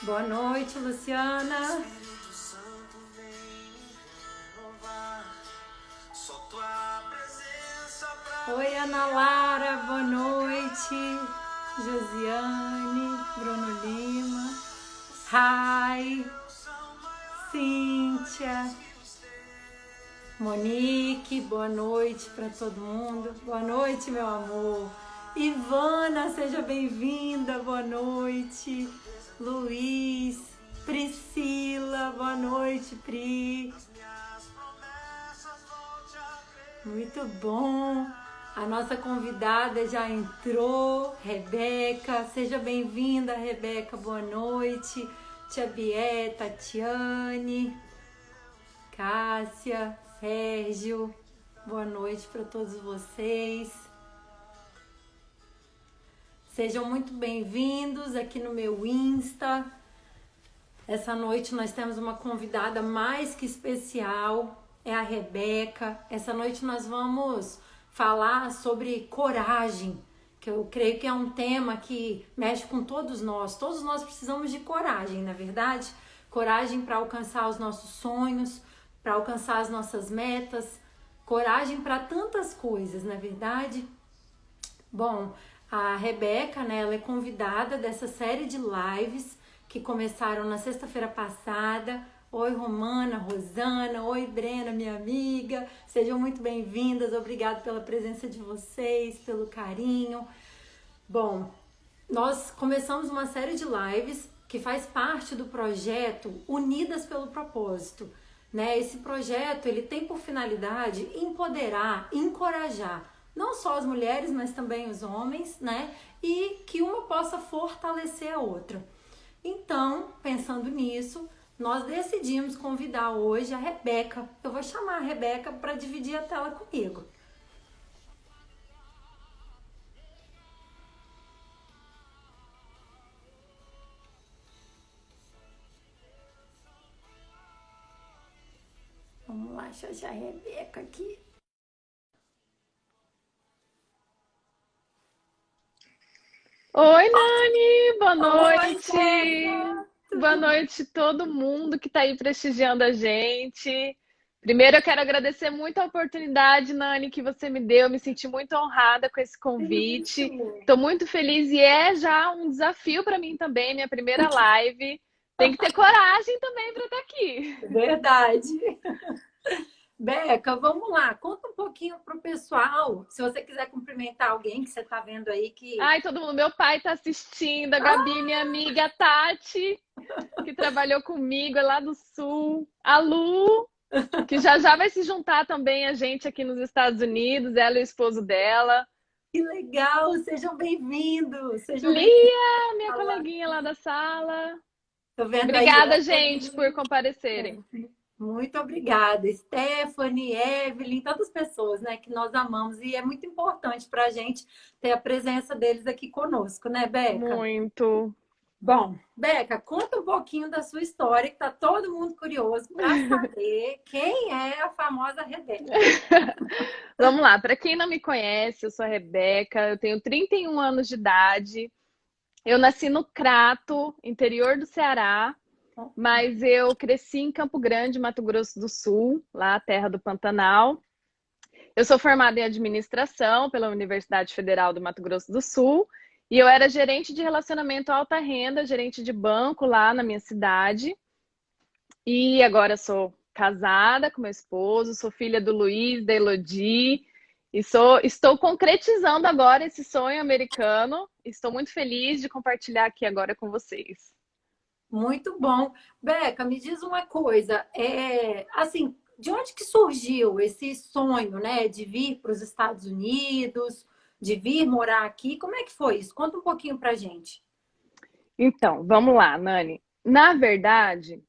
Boa noite, Luciana. Oi, Ana Lara, boa noite. Josiane, Bruno Lima. Hi, Cíntia. Monique, boa noite para todo mundo. Boa noite, meu amor. Ivana, seja bem-vinda, boa noite. Luiz, Priscila, boa noite, Pri. Muito bom. A nossa convidada já entrou, Rebeca. Seja bem-vinda, Rebeca, boa noite. Tia Bié, Tatiane, Cássia, Sérgio, boa noite para todos vocês. Sejam muito bem-vindos aqui no meu Insta. Essa noite nós temos uma convidada mais que especial, é a Rebeca. Essa noite nós vamos falar sobre coragem, que eu creio que é um tema que mexe com todos nós. Todos nós precisamos de coragem, na verdade? Coragem para alcançar os nossos sonhos, para alcançar as nossas metas, coragem para tantas coisas, na verdade? Bom, a Rebeca, né, ela é convidada dessa série de lives que começaram na sexta-feira passada. Oi, Romana, Rosana, oi, Brena, minha amiga, sejam muito bem-vindas, obrigada pela presença de vocês, pelo carinho. Bom, nós começamos uma série de lives que faz parte do projeto Unidas pelo Propósito, né? Esse projeto, ele tem por finalidade empoderar, encorajar, não só as mulheres, mas também os homens, né? E que uma possa fortalecer a outra. Então, pensando nisso, nós decidimos convidar hoje a Rebeca. Eu vou chamar a Rebeca para dividir a tela comigo. Vamos lá, deixa eu achar a Rebeca aqui. Oi, Nani! Boa Oi, noite! Rebeca! Boa noite todo mundo que está aí prestigiando a gente. Primeiro, eu quero agradecer muito a oportunidade, Nani, que você me deu. Eu me senti muito honrada com esse convite. Isso, Estou muito feliz e é já um desafio para mim também, minha primeira live. Tem que ter coragem também para estar aqui. verdade. Beca, vamos lá, conta um pouquinho pro pessoal, se você quiser cumprimentar alguém que você está vendo aí que... Ai, todo mundo, meu pai está assistindo, a Gabi, minha amiga, a Tati, que trabalhou comigo é lá do Sul, a Lu, que já já vai se juntar também a gente aqui nos Estados Unidos, ela e o esposo dela. Que legal, sejam bem-vindos, sejam bem-vindos. Lia, minha coleguinha lá da sala. Tô vendo aí, Obrigada, gente, por Evelyn. comparecerem. Muito obrigada, Stephanie, Evelyn, tantas pessoas, né, que nós amamos e é muito importante para a gente ter a presença deles aqui conosco, né, Beca? Muito. Bom, Beca, conta um pouquinho da sua história, que tá todo mundo curioso para saber quem é a famosa Rebeca. Vamos lá, para quem não me conhece, eu sou a Rebeca, eu tenho 31 anos de idade. Eu nasci no Crato, interior do Ceará, mas eu cresci em Campo Grande, Mato Grosso do Sul, lá a terra do Pantanal. Eu sou formada em administração pela Universidade Federal do Mato Grosso do Sul e eu era gerente de relacionamento alta renda, gerente de banco lá na minha cidade. E agora sou casada com meu esposo, sou filha do Luiz, da Elodie, e estou concretizando agora esse sonho americano. Estou muito feliz de compartilhar aqui agora com vocês. Muito bom. Beca, me diz uma coisa, assim, de onde que surgiu esse sonho, né, de vir para os Estados Unidos, de vir morar aqui? Como é que foi isso? Conta um pouquinho pra gente. Então, vamos lá, Nani. Na verdade,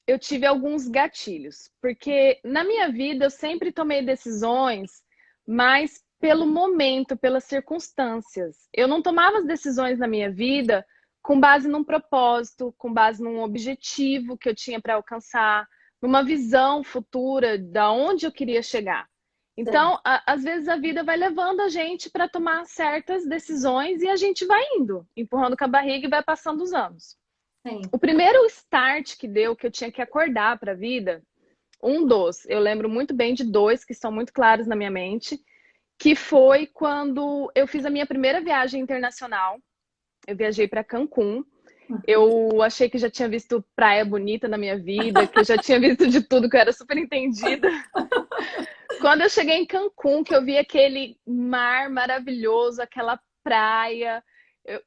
eu tive alguns gatilhos, porque na minha vida eu sempre tomei decisões, mas pelo momento, pelas circunstâncias. Eu não tomava as decisões na minha vida com base num propósito, com base num objetivo que eu tinha para alcançar, numa visão futura da onde eu queria chegar. Certo. Então, às vezes a vida vai levando a gente para tomar certas decisões e a gente vai indo, empurrando com a barriga e vai passando os anos. Sim. O primeiro start que deu, que eu tinha que acordar para a vida, eu lembro muito bem de dois que estão muito claros na minha mente, que foi quando eu fiz a minha primeira viagem internacional. Eu viajei para Cancún. Eu achei que já tinha visto praia bonita na minha vida, que eu já tinha visto de tudo, que eu era super entendida. Quando eu cheguei em Cancún, que eu vi aquele mar maravilhoso, aquela praia,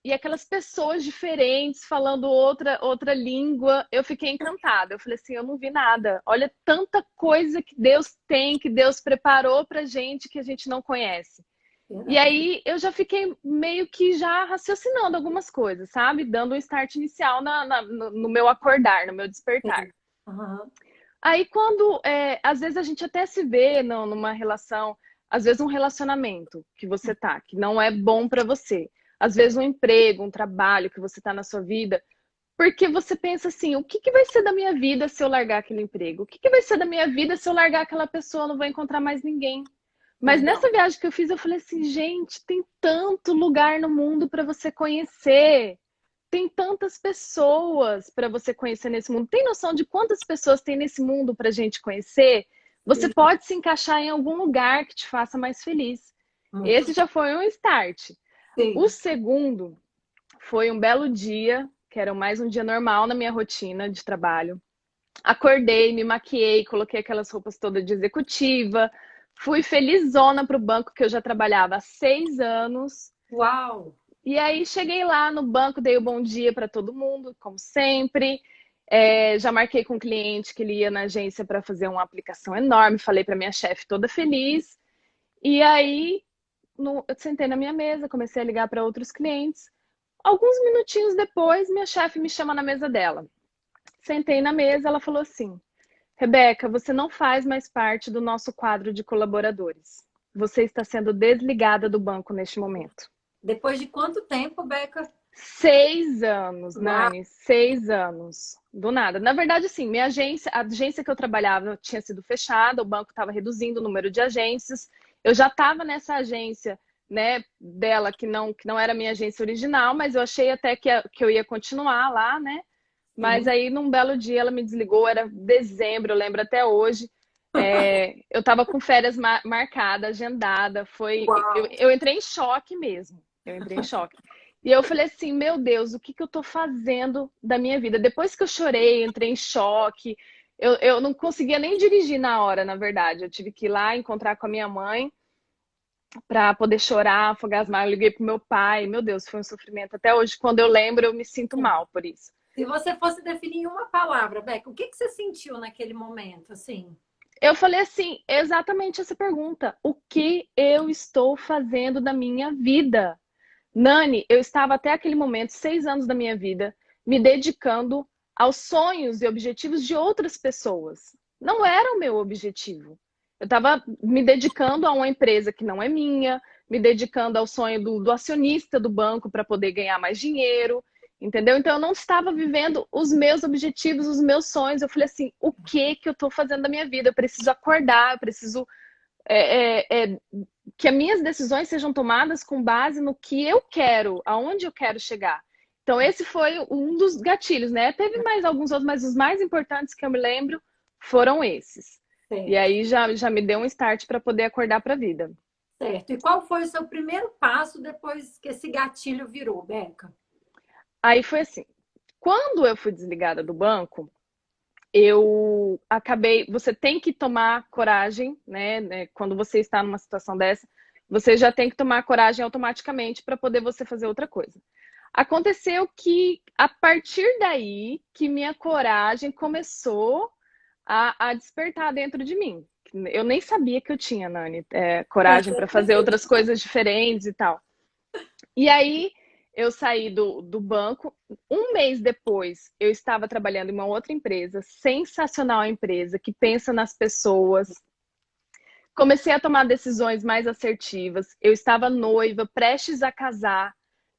e aquelas pessoas diferentes falando outra língua, eu fiquei encantada. Eu falei assim, eu não vi nada. Olha tanta coisa que Deus tem, que Deus preparou pra gente que a gente não conhece. E Verdade. aí eu já fiquei meio que já raciocinando algumas coisas, sabe? Dando um start inicial no meu acordar, no meu despertar. Sim. Aham. Aí quando, às vezes a gente até se vê numa relação, às vezes um relacionamento que você tá, que não é bom pra você. Às vezes um emprego, um trabalho que você tá na sua vida, porque você pensa assim, o que que vai ser da minha vida se eu largar aquele emprego? O que que vai ser da minha vida se eu largar aquela pessoa? Eu não vou encontrar mais ninguém. Mas Verdade. nessa viagem que eu fiz, eu falei assim, gente, tem tanto lugar no mundo para você conhecer. Tem tantas pessoas para você conhecer nesse mundo. Tem noção de quantas pessoas tem nesse mundo para a gente conhecer? Você Verdade. pode se encaixar em algum lugar que te faça mais feliz. Muito Esse já foi um start. O sim. segundo foi um belo dia, que era mais um dia normal na minha rotina de trabalho. Acordei, me maquiei, coloquei aquelas roupas todas de executiva, fui felizona para o banco que eu já trabalhava há 6 anos. Uau! E aí cheguei lá no banco, dei o bom dia para todo mundo, como sempre. Já marquei com o cliente que ele ia na agência para fazer uma aplicação enorme. Falei para minha chefe toda feliz. E aí eu sentei na minha mesa, comecei a ligar para outros clientes. Alguns minutinhos depois, minha chefe me chama na mesa dela. Sentei na mesa, ela falou assim: Rebeca, você não faz mais parte do nosso quadro de colaboradores. Você está sendo desligada do banco neste momento. Depois de quanto tempo, Beca? 6 anos, Uau! Nani, 6 anos. Do nada. Na verdade, sim, a agência que eu trabalhava tinha sido fechada, o banco estava reduzindo o número de agências. Eu já estava nessa agência, né, dela, que não era a minha agência original, mas eu achei até que eu ia continuar lá, né? Mas Sim. aí, num belo dia, ela me desligou, era dezembro, eu lembro até hoje. Eu estava com férias marcada, agendada. Uau! Eu entrei em choque mesmo. Eu entrei em choque. E eu falei assim, meu Deus, o que que eu tô fazendo da minha vida? Depois que eu chorei, entrei em choque. Eu não conseguia nem dirigir na hora, na verdade. Eu tive que ir lá encontrar com a minha mãe para poder chorar, afogar as mágoas. Eu liguei pro meu pai. Meu Deus, foi um sofrimento. Até hoje, quando eu lembro, eu me sinto mal por isso. Se você fosse definir em uma palavra, Beca, o que que você sentiu naquele momento, assim? Eu falei assim, exatamente essa pergunta. O que eu estou fazendo da minha vida? Nani, eu estava até aquele momento, 6 anos da minha vida, me dedicando aos sonhos e objetivos de outras pessoas. Não era o meu objetivo. Eu estava me dedicando a uma empresa que não é minha, me dedicando ao sonho do acionista do banco para poder ganhar mais dinheiro, entendeu? Então eu não estava vivendo os meus objetivos, os meus sonhos. Eu falei assim, o que que eu estou fazendo da minha vida? Eu preciso acordar, eu preciso que as minhas decisões sejam tomadas com base no que eu quero, aonde eu quero chegar. Então, esse foi um dos gatilhos, né? Teve mais alguns outros, mas os mais importantes que eu me lembro foram esses. E Certo, aí já me deu um start para poder acordar para a vida. certo. E qual foi o seu primeiro passo depois que esse gatilho virou, Beca? Aí foi assim: quando eu fui desligada do banco, eu acabei. Você tem que tomar coragem, né? Quando você está numa situação dessa, você já tem que tomar coragem automaticamente para poder você fazer outra coisa. Aconteceu que a partir daí que minha coragem começou a despertar dentro de mim. Eu nem sabia que eu tinha, Nani, coragem para fazer outras coisas diferentes e tal. E aí eu saí do banco. Um mês depois, eu estava trabalhando em uma outra empresa, sensacional empresa, que pensa nas pessoas. Comecei a tomar decisões mais assertivas. Eu estava noiva, prestes a casar.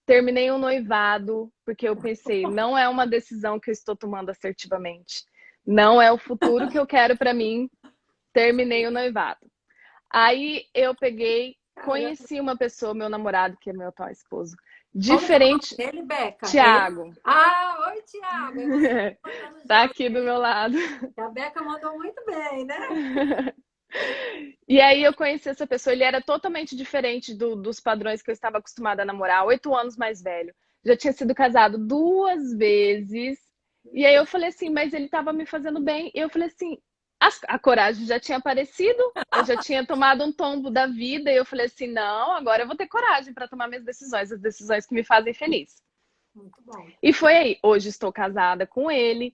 Terminei o noivado, porque eu pensei, não é uma decisão que eu estou tomando assertivamente. Não é o futuro que eu quero para mim. Terminei o noivado. Aí eu peguei, Caramba. conheci uma pessoa, meu namorado, que é meu atual esposo, Como que é o nome Diferente, dele, Beca? Thiago. Ah, oi, Thiago. É você que tá mandando Tá joia. aqui do meu lado. A Beca mandou muito bem, né? E aí eu conheci essa pessoa, ele era totalmente diferente dos padrões que eu estava acostumada a namorar, 8 anos mais velho. Já tinha sido casado 2 vezes. E aí eu falei assim, mas ele estava me fazendo bem. E eu falei assim, a coragem já tinha aparecido, eu já tinha tomado um tombo da vida, e eu falei assim, não, agora eu vou ter coragem para tomar minhas decisões, as decisões que me fazem feliz. Muito bom. E foi aí, hoje estou casada com ele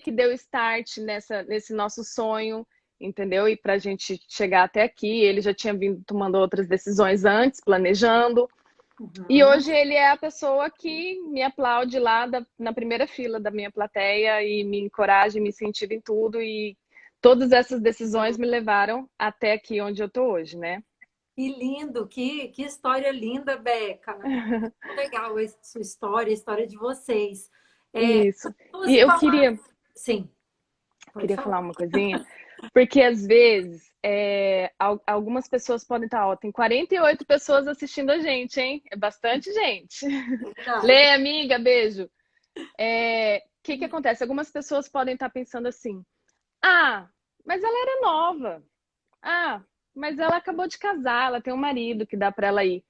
que deu start nesse nosso sonho, entendeu? E para a gente chegar até aqui, ele já tinha vindo tomando outras decisões antes, planejando. E Uhum. hoje ele é a pessoa que me aplaude lá na primeira fila da minha plateia e me encoraja, me incentiva em tudo. E todas essas decisões me levaram até aqui onde eu tô hoje, né? Que lindo, que história linda, Beca. Muito legal essa sua história, a história de vocês. É, Isso. você E eu falar. queria, Sim, pode queria falar. falar uma coisinha. Porque às vezes algumas pessoas podem estar, ó, tem 48 pessoas assistindo a gente, hein? É bastante gente. Verdade. Lê, amiga, beijo. O que que acontece? Algumas pessoas podem estar pensando assim: ah, mas ela era nova. Ah, mas ela acabou de casar, ela tem um marido que dá para ela ir.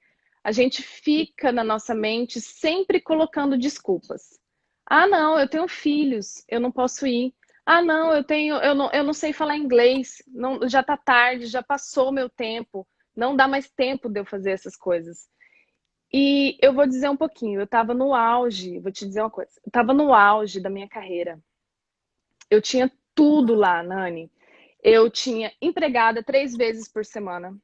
A gente fica na nossa mente sempre colocando desculpas. Ah, não, eu tenho filhos, eu não posso ir. Ah, não, eu não sei falar inglês. Não, já tá tarde, já passou o meu tempo. Não dá mais tempo de eu fazer essas coisas. E eu vou dizer um pouquinho, eu estava no auge, vou te dizer uma coisa. Eu estava no auge da minha carreira. Eu tinha tudo lá, Nani. Eu tinha empregada 3 vezes por semana.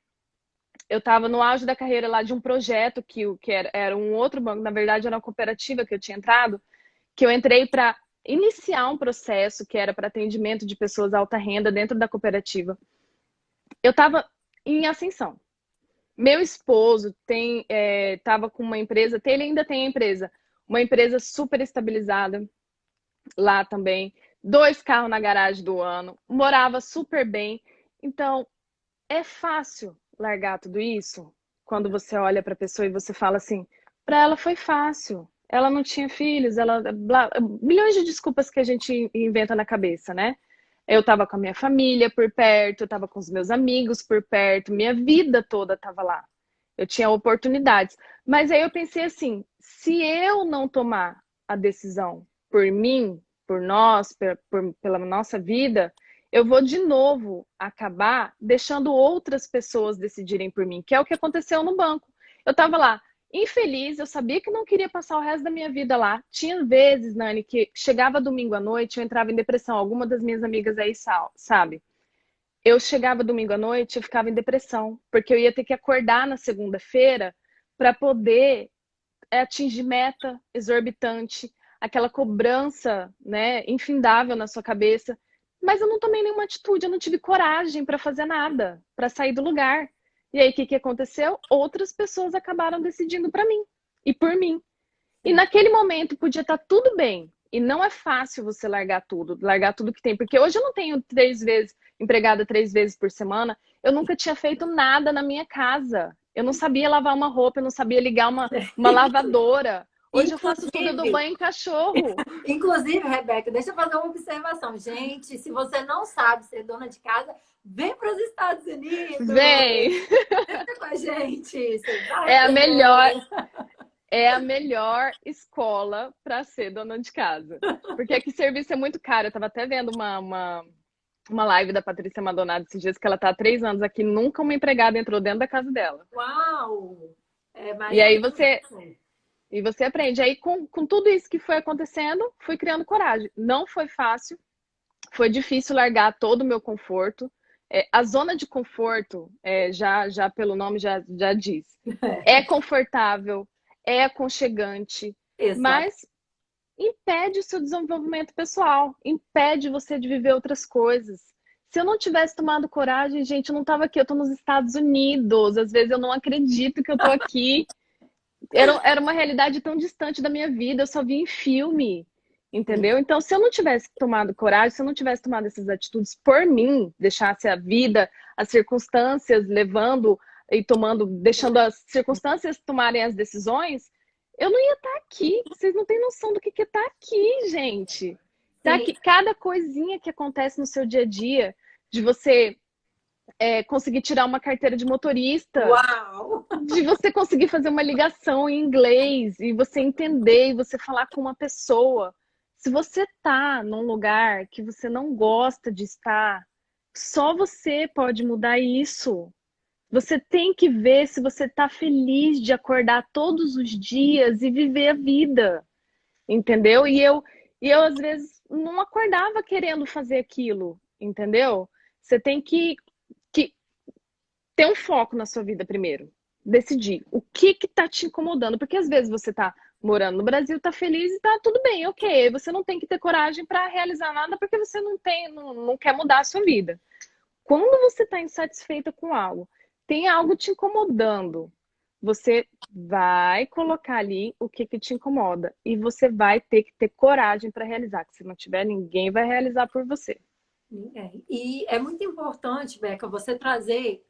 Eu estava no auge da carreira lá de um projeto que era um outro banco, na verdade era uma cooperativa que eu tinha entrado, que eu entrei para iniciar um processo que era para atendimento de pessoas alta renda dentro da cooperativa. Eu estava em ascensão. Meu esposo estava com uma empresa, ele ainda tem a empresa, uma empresa super estabilizada lá também, 2 carros na garagem do ano, morava super bem. Então, é fácil largar tudo isso quando você olha para a pessoa e você fala assim, para ela foi fácil. Ela não tinha filhos, milhões de desculpas que a gente inventa na cabeça, né? Eu estava com a minha família por perto, eu estava com os meus amigos por perto, minha vida toda estava lá. Eu tinha oportunidades. Mas aí eu pensei assim, se eu não tomar a decisão por mim, por nós, pela nossa vida, eu vou de novo acabar deixando outras pessoas decidirem por mim, que é o que aconteceu no banco. Eu estava lá, infeliz, eu sabia que não queria passar o resto da minha vida lá. Tinha vezes, Nani, que chegava domingo à noite, eu entrava em depressão. Alguma das minhas amigas aí sabe. Eu chegava domingo à noite, eu ficava em depressão, porque eu ia ter que acordar na segunda-feira para poder atingir meta exorbitante, aquela cobrança, né, infindável na sua cabeça. Mas eu não tomei nenhuma atitude, eu não tive coragem para fazer nada, para sair do lugar. E aí, o que que aconteceu? Outras pessoas acabaram decidindo para mim e por mim. E Sim. naquele momento podia estar tudo bem. E não é fácil você largar tudo que tem. Porque hoje eu não tenho 3 vezes, empregada 3 vezes por semana. Eu nunca tinha feito nada na minha casa. Eu não sabia lavar uma roupa, eu não sabia ligar uma lavadora. Hoje eu faço tudo, eu dou Inclusive, banho em cachorro. inclusive, Rebeca, deixa eu fazer uma observação. Gente, se você não sabe ser dona de casa, vem para os Estados Unidos. Vem! Fica com a gente. Você vai É a melhor, aprender. é a melhor escola para ser dona de casa. Porque aqui serviço é muito caro. Eu estava até vendo uma live da Patrícia Maldonado esses dias que ela tá há 3 anos aqui, nunca uma empregada entrou dentro da casa dela. Uau! É mais E ou aí menos você, isso. e você aprende. Aí com tudo isso que foi acontecendo, fui criando coragem. Não foi fácil, foi difícil largar todo o meu conforto. A zona de conforto, já pelo nome já diz, é confortável, é aconchegante, Exato. mas impede o seu desenvolvimento pessoal, impede você de viver outras coisas. Se eu não tivesse tomado coragem, gente, eu não estava aqui, eu estou nos Estados Unidos. Às vezes eu não acredito que eu estou aqui. Era uma realidade tão distante da minha vida, eu só vi em filme, Sim. entendeu? Então, se eu não tivesse tomado coragem, se eu não tivesse tomado essas atitudes por mim, deixasse a vida, as circunstâncias levando e tomando, deixando as circunstâncias tomarem as decisões, eu não ia estar aqui. Vocês não têm noção do que é estar aqui, gente. Tá Sim. aqui, cada coisinha que acontece no seu dia a dia, de você conseguir tirar uma carteira de motorista, Uau! de você conseguir fazer uma ligação em inglês e você entender e você falar com uma pessoa. Se você tá num lugar que você não gosta de estar, só você pode mudar isso. Você tem que ver se você está feliz de acordar todos os dias e viver a vida, entendeu? E eu às vezes não acordava querendo fazer aquilo, entendeu? Você tem que ter um foco na sua vida primeiro. Decidir o que tá te incomodando, porque às vezes você tá morando no Brasil, tá feliz e tá tudo bem, ok. Você não tem que ter coragem para realizar nada porque você não quer mudar a sua vida. Quando você está insatisfeita com algo, tem algo te incomodando, você vai colocar ali o que te incomoda e você vai ter que ter coragem para realizar, que se não tiver, ninguém vai realizar por você. Ninguém. E é muito importante, Beca, você trazer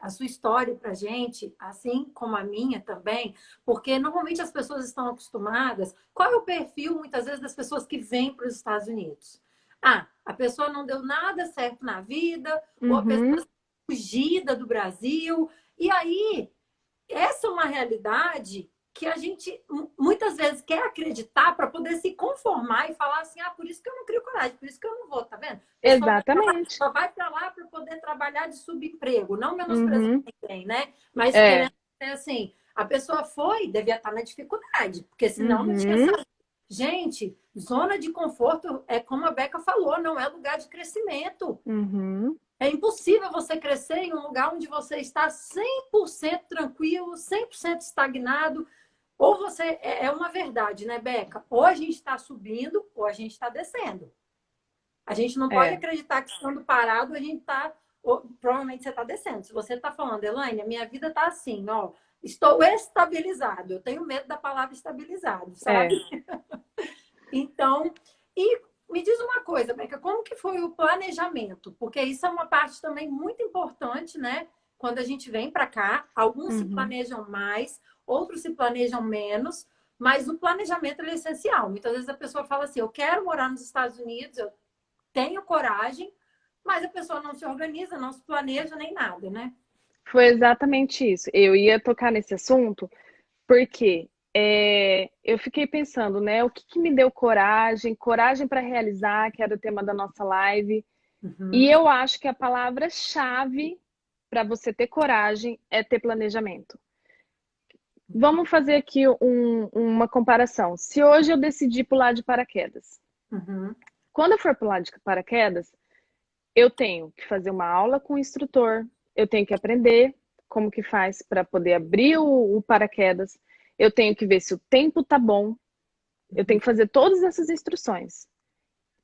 a sua história para gente, assim como a minha também, porque normalmente as pessoas estão acostumadas. Qual é o perfil, muitas vezes, das pessoas que vêm para os Estados Unidos? Ah, a pessoa não deu nada certo na vida, ou a pessoa Uhum, fugida do Brasil. E aí, essa é uma realidade que a gente muitas vezes quer acreditar para poder se conformar e falar assim, ah, por isso que eu não crio coragem, por isso que eu não vou, tá vendo? A pessoa exatamente. só vai para lá para poder trabalhar de subemprego, não menosprezando Uhum, ninguém, né? Mas é. querendo dizer assim, a pessoa foi, devia estar na dificuldade, porque senão não tinha Uhum, saído. Gente, zona de conforto é como a Beca falou, não é lugar de crescimento. uhum, É impossível você crescer em um lugar onde você está 100% tranquilo, 100% estagnado. Ou você. É uma verdade, né, Beca? Ou a gente está subindo, ou a gente está descendo. A gente não pode é. acreditar que estando parado a gente está. Provavelmente você está descendo. Se você está falando, Elaine, a minha vida está assim, ó. Estou estabilizado. Eu tenho medo da palavra estabilizado, sabe? É. Então, e me diz uma coisa, Beca, como que foi o planejamento? Porque isso é uma parte também muito importante, né? Quando a gente vem para cá, alguns se Uhum. planejam mais, outros se planejam menos, mas o planejamento é essencial. Muitas vezes a pessoa fala assim: eu quero morar nos Estados Unidos, eu tenho coragem, mas a pessoa não se organiza, não se planeja nem nada, né? Foi exatamente isso. Eu ia tocar nesse assunto porque eu fiquei pensando, né? O que me deu coragem, coragem para realizar, que era o tema da nossa live. E Uhum, eu acho que a palavra-chave para você ter coragem é ter planejamento. Vamos fazer aqui uma comparação. Se hoje eu decidir pular de paraquedas, uhum, quando eu for pular de paraquedas, eu tenho que fazer uma aula com o instrutor, eu tenho que aprender como que faz para poder abrir o paraquedas, eu tenho que ver se o tempo tá bom, eu tenho uhum. que fazer todas essas instruções.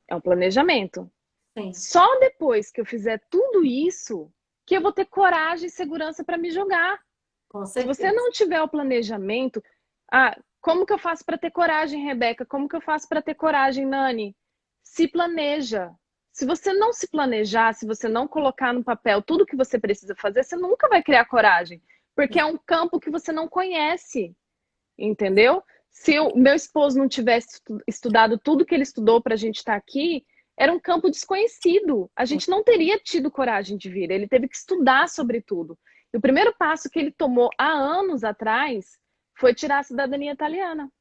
É um planejamento. Sim, Só depois que eu fizer tudo isso que eu vou ter coragem e segurança para me jogar. com Se você certeza. não tiver o planejamento, como que eu faço para ter coragem, Rebeca? Como que eu faço para ter coragem, Nani? Se planeja. Se você não se planejar, se você não colocar no papel tudo que você precisa fazer, você nunca vai criar coragem, porque é um campo que você não conhece, entendeu? Se o meu esposo não tivesse estudado tudo que ele estudou para a gente estar aqui, era um campo desconhecido. A gente não teria tido coragem de vir. Ele teve que estudar sobre tudo. E o primeiro passo que ele tomou há anos atrás foi tirar a cidadania italiana.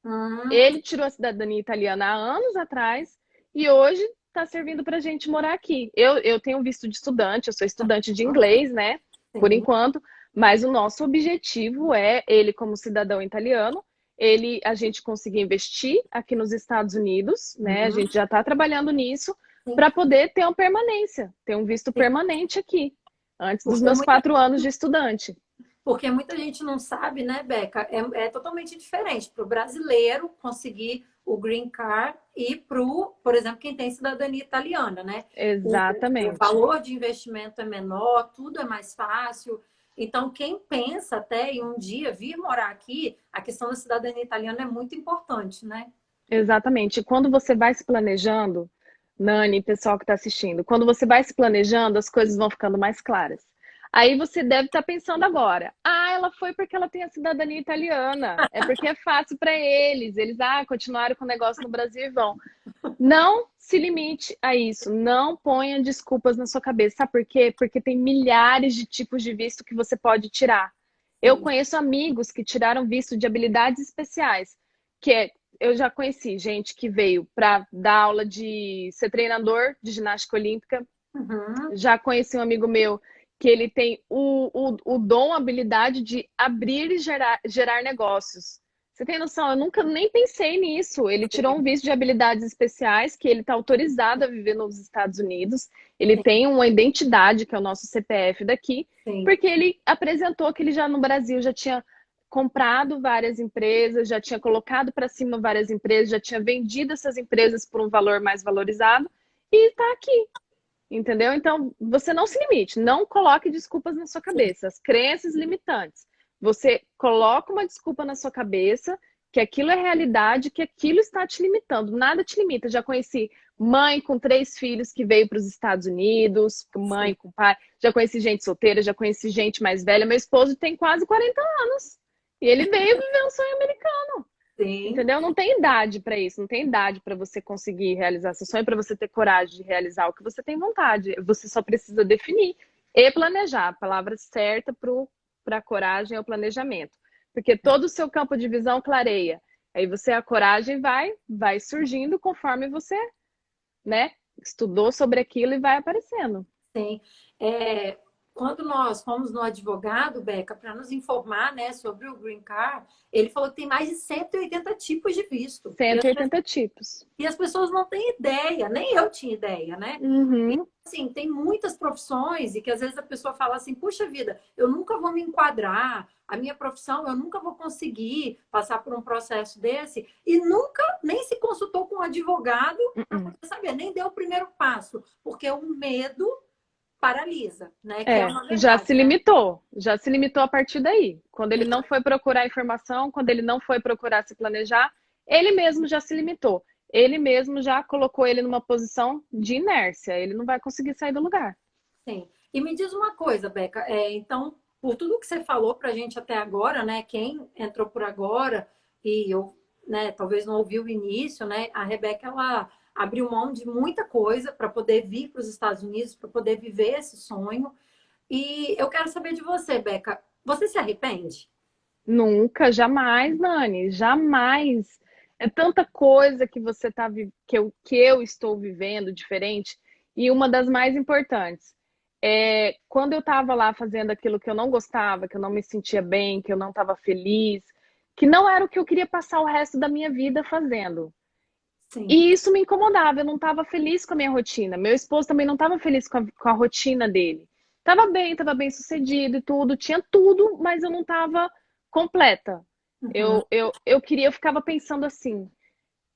Hum, Ele tirou a cidadania italiana há anos atrás e hoje está servindo para a gente morar aqui. Eu tenho visto de estudante, eu sou estudante de inglês, né? Por sim. enquanto, mas o nosso objetivo é ele, como cidadão italiano, a gente conseguir investir aqui nos Estados Unidos, né? A Uhum, gente já está trabalhando nisso sim, para poder ter uma permanência, ter um visto sim. permanente aqui, antes dos Porque meus muita 4 anos de estudante. Porque muita gente não sabe, né, Beca? É totalmente diferente para o brasileiro conseguir o green card e para por exemplo, quem tem cidadania italiana, né? O Exatamente. valor de investimento é menor, tudo é mais fácil. Então, quem pensa até em um dia vir morar aqui, a questão da cidadania italiana é muito importante, né? Exatamente. Quando você vai se planejando, Nani, pessoal que está assistindo, quando você vai se planejando, as coisas vão ficando mais claras. Aí você deve estar pensando agora, ela foi porque ela tem a cidadania italiana, é porque é fácil para eles, continuaram com o negócio no Brasil e vão. Não se limite a isso, não ponha desculpas na sua cabeça, sabe por quê? Porque tem milhares de tipos de visto que você pode tirar. Eu Sim. conheço amigos que tiraram visto de habilidades especiais, eu já conheci gente que veio para dar aula de ser treinador de ginástica olímpica. Uhum. Já conheci um amigo meu que ele tem o dom, a habilidade de abrir e gerar negócios. Você tem noção? Eu nunca nem pensei nisso. Ele tirou um visto de habilidades especiais, que ele está autorizado a viver nos Estados Unidos. Ele Sim. tem uma identidade, que é o nosso CPF daqui, Sim. porque ele apresentou que ele já no Brasil já tinha comprado várias empresas, já tinha colocado para cima várias empresas, já tinha vendido essas empresas por um valor mais valorizado e está aqui. Entendeu? Então, você não se limite, não coloque desculpas na sua Sim. cabeça, as crenças limitantes. Você coloca uma desculpa na sua cabeça, que aquilo é realidade, que aquilo está te limitando, nada te limita. Já conheci mãe com 3 filhos que veio para os Estados Unidos, mãe Sim. com pai, já conheci gente solteira, já conheci gente mais velha. Meu esposo tem quase 40 anos e ele veio viver um sonho americano. Sim. Entendeu? Não tem idade para isso, não tem idade para você conseguir realizar seu sonho, para você ter coragem de realizar o que você tem vontade. Você só precisa definir e planejar. A palavra certa para a coragem é o planejamento. Porque todo o seu campo de visão clareia. Aí você, a coragem vai surgindo conforme você, né, estudou sobre aquilo e vai aparecendo. Sim. É, quando nós fomos no advogado, Beca, para nos informar, né, sobre o Green Card, ele falou que tem mais de 180 tipos de visto. 180 tipos. E as pessoas não têm ideia, nem eu tinha ideia, né? E, Uhum. assim, tem muitas profissões e que às vezes a pessoa fala assim, puxa vida, eu nunca vou me enquadrar, a minha profissão, eu nunca vou conseguir passar por um processo desse, e nunca nem se consultou com um advogado para Uhum. poder saber, nem deu o primeiro passo, porque o medo paralisa, né? Que é É, uma verdade, né? já se limitou a partir daí. Quando ele não foi procurar informação, quando ele não foi procurar se planejar, ele mesmo já se limitou. Ele mesmo já colocou ele numa posição de inércia. Ele não vai conseguir sair do lugar. Sim. E me diz uma coisa, Beca, então, por tudo que você falou para a gente até agora, né? Quem entrou por agora e eu, né, talvez não ouviu o início, né? A Rebeca, ela abriu mão de muita coisa para poder vir para os Estados Unidos, para poder viver esse sonho. E eu quero saber de você, Beca, você se arrepende? Nunca, jamais, Nani, jamais. É tanta coisa que que eu estou vivendo diferente. E uma das mais importantes é quando eu estava lá fazendo aquilo que eu não gostava, que eu não me sentia bem, que eu não estava feliz, que não era o que eu queria passar o resto da minha vida fazendo. Sim, E isso me incomodava, eu não estava feliz com a minha rotina. Meu esposo também não estava feliz com a rotina dele. Estava bem sucedido e tudo, tinha tudo, mas eu não estava completa. uhum, Eu ficava pensando assim,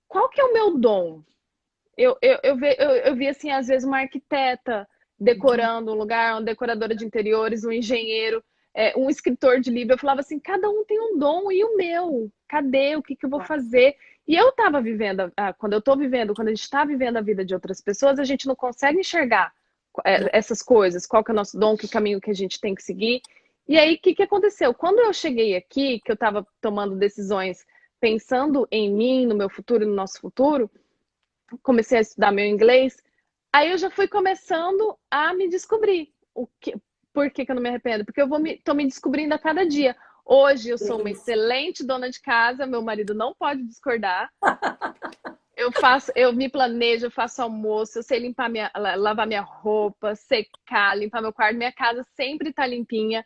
qual que é o meu dom? Eu vi assim, às vezes, uma arquiteta decorando um lugar, uma decoradora de interiores, um engenheiro, um escritor de livro. Eu falava assim, cada um tem um dom e o meu. Cadê? O que que eu vou fazer? E eu estava vivendo, quando a gente está vivendo a vida de outras pessoas, a gente não consegue enxergar essas coisas, qual que é o nosso dom, que caminho que a gente tem que seguir. E aí, o que que aconteceu? Quando eu cheguei aqui, que eu estava tomando decisões pensando em mim, no meu futuro e no nosso futuro, comecei a estudar meu inglês, aí eu já fui começando a me descobrir. Por que que eu não me arrependo? Porque tô me descobrindo a cada dia. Hoje eu sou uma delícia. excelente dona de casa, meu marido não pode discordar. Eu me planejo, eu faço almoço, eu sei lavar minha roupa, secar, limpar meu quarto, minha casa sempre tá limpinha.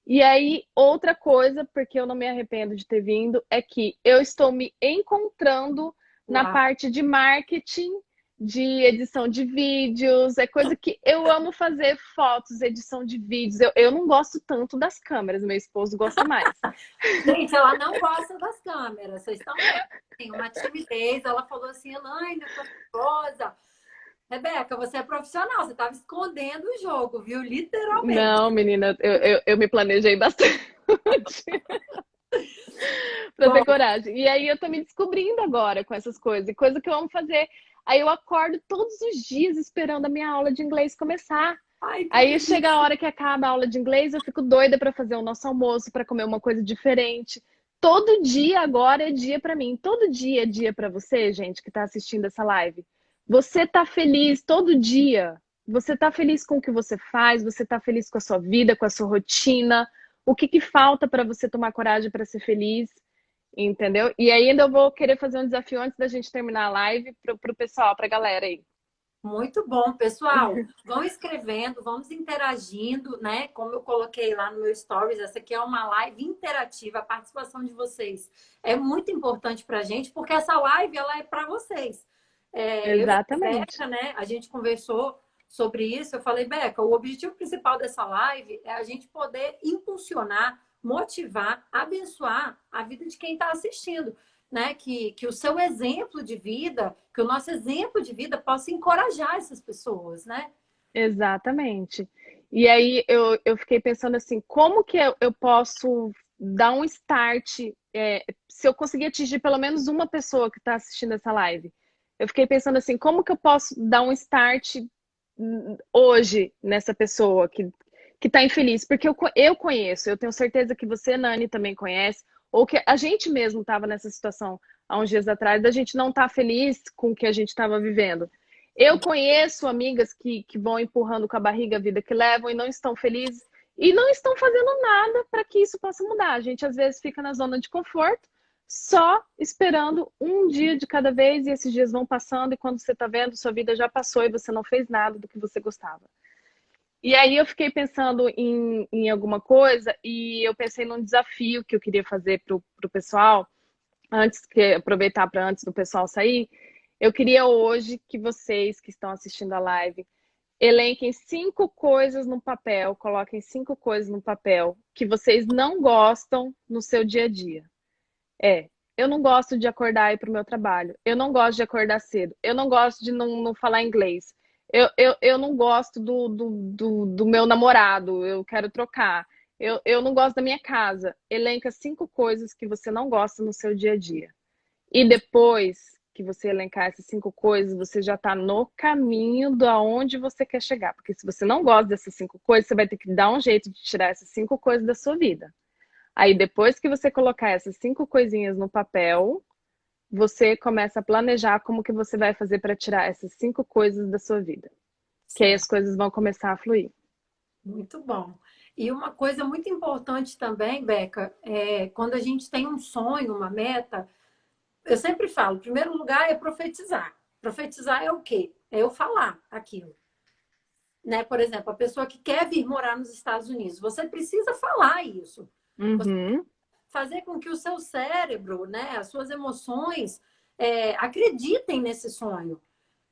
E aí, outra coisa, porque eu não me arrependo de ter vindo, é que eu estou me encontrando na Uau. parte de marketing, de edição de vídeos, é coisa que eu amo fazer, fotos, edição de vídeos. Eu não gosto tanto das câmeras, meu esposo gosta mais. Gente, ela não gosta das câmeras, vocês estão vendo. Tem uma timidez, ela falou assim, Elaine, eu tô nervosa. Rebeca, você é profissional, você estava escondendo o jogo, viu? Literalmente. Não, menina, eu me planejei bastante para ter Bom, coragem. E aí eu tô me descobrindo agora com essas coisas, e coisa que eu amo fazer. Aí eu acordo todos os dias esperando a minha aula de inglês começar. Ai, que Aí chega a delícia. hora que acaba a aula de inglês, eu fico doida para fazer o nosso almoço, para comer uma coisa diferente. Todo dia agora é dia para mim. Todo dia é dia para você, gente, que está assistindo essa live. Você tá feliz todo dia. Você tá feliz com o que você faz, você tá feliz com a sua vida, com a sua rotina. O que que falta para você tomar coragem para ser feliz? Entendeu? E aí ainda eu vou querer fazer um desafio antes da gente terminar a live pro pessoal, pra galera aí. Muito bom, pessoal. Vão escrevendo, vamos interagindo, né? Como eu coloquei lá no meu stories, essa aqui é uma live interativa. A participação de vocês é muito importante para a gente, porque essa live ela é para vocês. Eu e a Exatamente. Rebeca, né? A gente conversou sobre isso. Eu falei, Beca, o objetivo principal dessa live é a gente poder impulsionar, motivar, abençoar a vida de quem está assistindo, né? Que o seu exemplo de vida, que o nosso exemplo de vida possa encorajar essas pessoas, né? Exatamente. E aí eu fiquei pensando assim, como que eu posso dar um start, se eu conseguir atingir pelo menos uma pessoa que está assistindo essa live. Eu fiquei pensando assim, como que eu posso dar um start hoje nessa pessoa que está infeliz? Porque eu conheço, eu tenho certeza que você, Nani, também conhece, ou que a gente mesmo estava nessa situação há uns dias atrás, da gente não estar feliz com o que a gente estava vivendo. Eu conheço amigas que vão empurrando com a barriga a vida que levam e não estão felizes e não estão fazendo nada para que isso possa mudar. A gente às vezes fica na zona de conforto, só esperando um dia de cada vez e esses dias vão passando e quando você está vendo, sua vida já passou e você não fez nada do que você gostava. E aí eu fiquei pensando em alguma coisa e eu pensei num desafio que eu queria fazer para o pessoal, aproveitar para antes do pessoal sair. Eu queria hoje que vocês que estão assistindo a live elenquem 5 coisas no papel, coloquem 5 coisas no papel que vocês não gostam no seu dia a dia. Eu não gosto de acordar e ir para o meu trabalho. Eu não gosto de acordar cedo. Eu não gosto de não falar inglês. Eu não gosto do meu namorado. Eu quero trocar. Eu não gosto da minha casa. Elenca 5 coisas que você não gosta no seu dia a dia. E depois que você elencar essas 5 coisas, você já está no caminho de onde você quer chegar. Porque se você não gosta dessas 5 coisas, você vai ter que dar um jeito de tirar essas 5 coisas da sua vida. Aí depois que você colocar essas 5 coisinhas no papel, você começa a planejar como que você vai fazer para tirar essas 5 coisas da sua vida. Que aí as Certo. coisas vão começar a fluir. Muito bom. E uma coisa muito importante também, Beca, é quando a gente tem um sonho, uma meta, eu sempre falo, em primeiro lugar é profetizar. Profetizar é o quê? É eu falar aquilo. Né? Por exemplo, a pessoa que quer vir morar nos Estados Unidos, você precisa falar isso. Você Uhum. fazer com que o seu cérebro, né, as suas emoções, acreditem nesse sonho.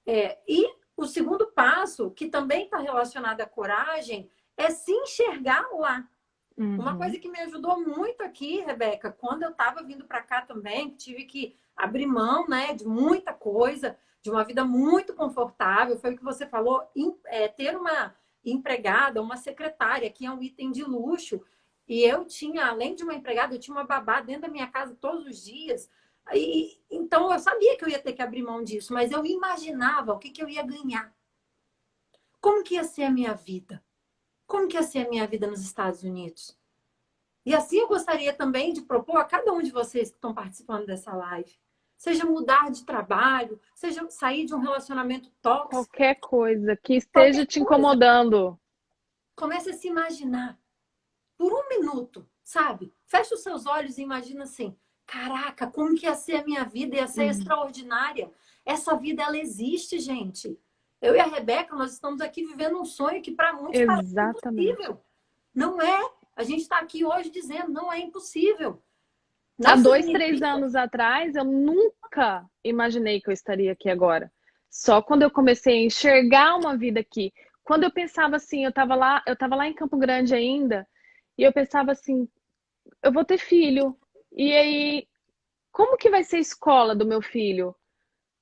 E o segundo passo, que também está relacionado à coragem, é se enxergar lá. Uma Uhum. coisa que me ajudou muito aqui, Rebeca, quando eu estava vindo para cá também, tive que abrir mão, né, de muita coisa, de uma vida muito confortável, foi o que você falou, ter uma empregada, uma secretária, que é um item de luxo, e eu tinha, além de uma empregada, eu tinha uma babá dentro da minha casa todos os dias, e, então eu sabia que eu ia ter que abrir mão disso, mas eu imaginava o que, que eu ia ganhar. Como que ia ser a minha vida? Como que ia ser a minha vida nos Estados Unidos? E assim eu gostaria também de propor a cada um de vocês que estão participando dessa live. Seja mudar de trabalho, seja sair de um relacionamento tóxico, Qualquer coisa que esteja qualquer te coisa. incomodando. Comece a se imaginar por um minuto, sabe? Feche os seus olhos e imagina assim: caraca, como que ia ser a minha vida? Ia ser Uhum. extraordinária. Essa vida, ela existe, gente. Eu e a Rebeca, nós estamos aqui vivendo um sonho que para muitos parece Exatamente. impossível. Não é. A gente está aqui hoje dizendo, não é impossível. Há Não 2, 3 significa. anos atrás, eu nunca imaginei que eu estaria aqui agora. Só quando eu comecei a enxergar uma vida aqui. Quando eu pensava assim, eu tava lá em Campo Grande ainda, e eu pensava assim, eu vou ter filho. E aí, como que vai ser a escola do meu filho?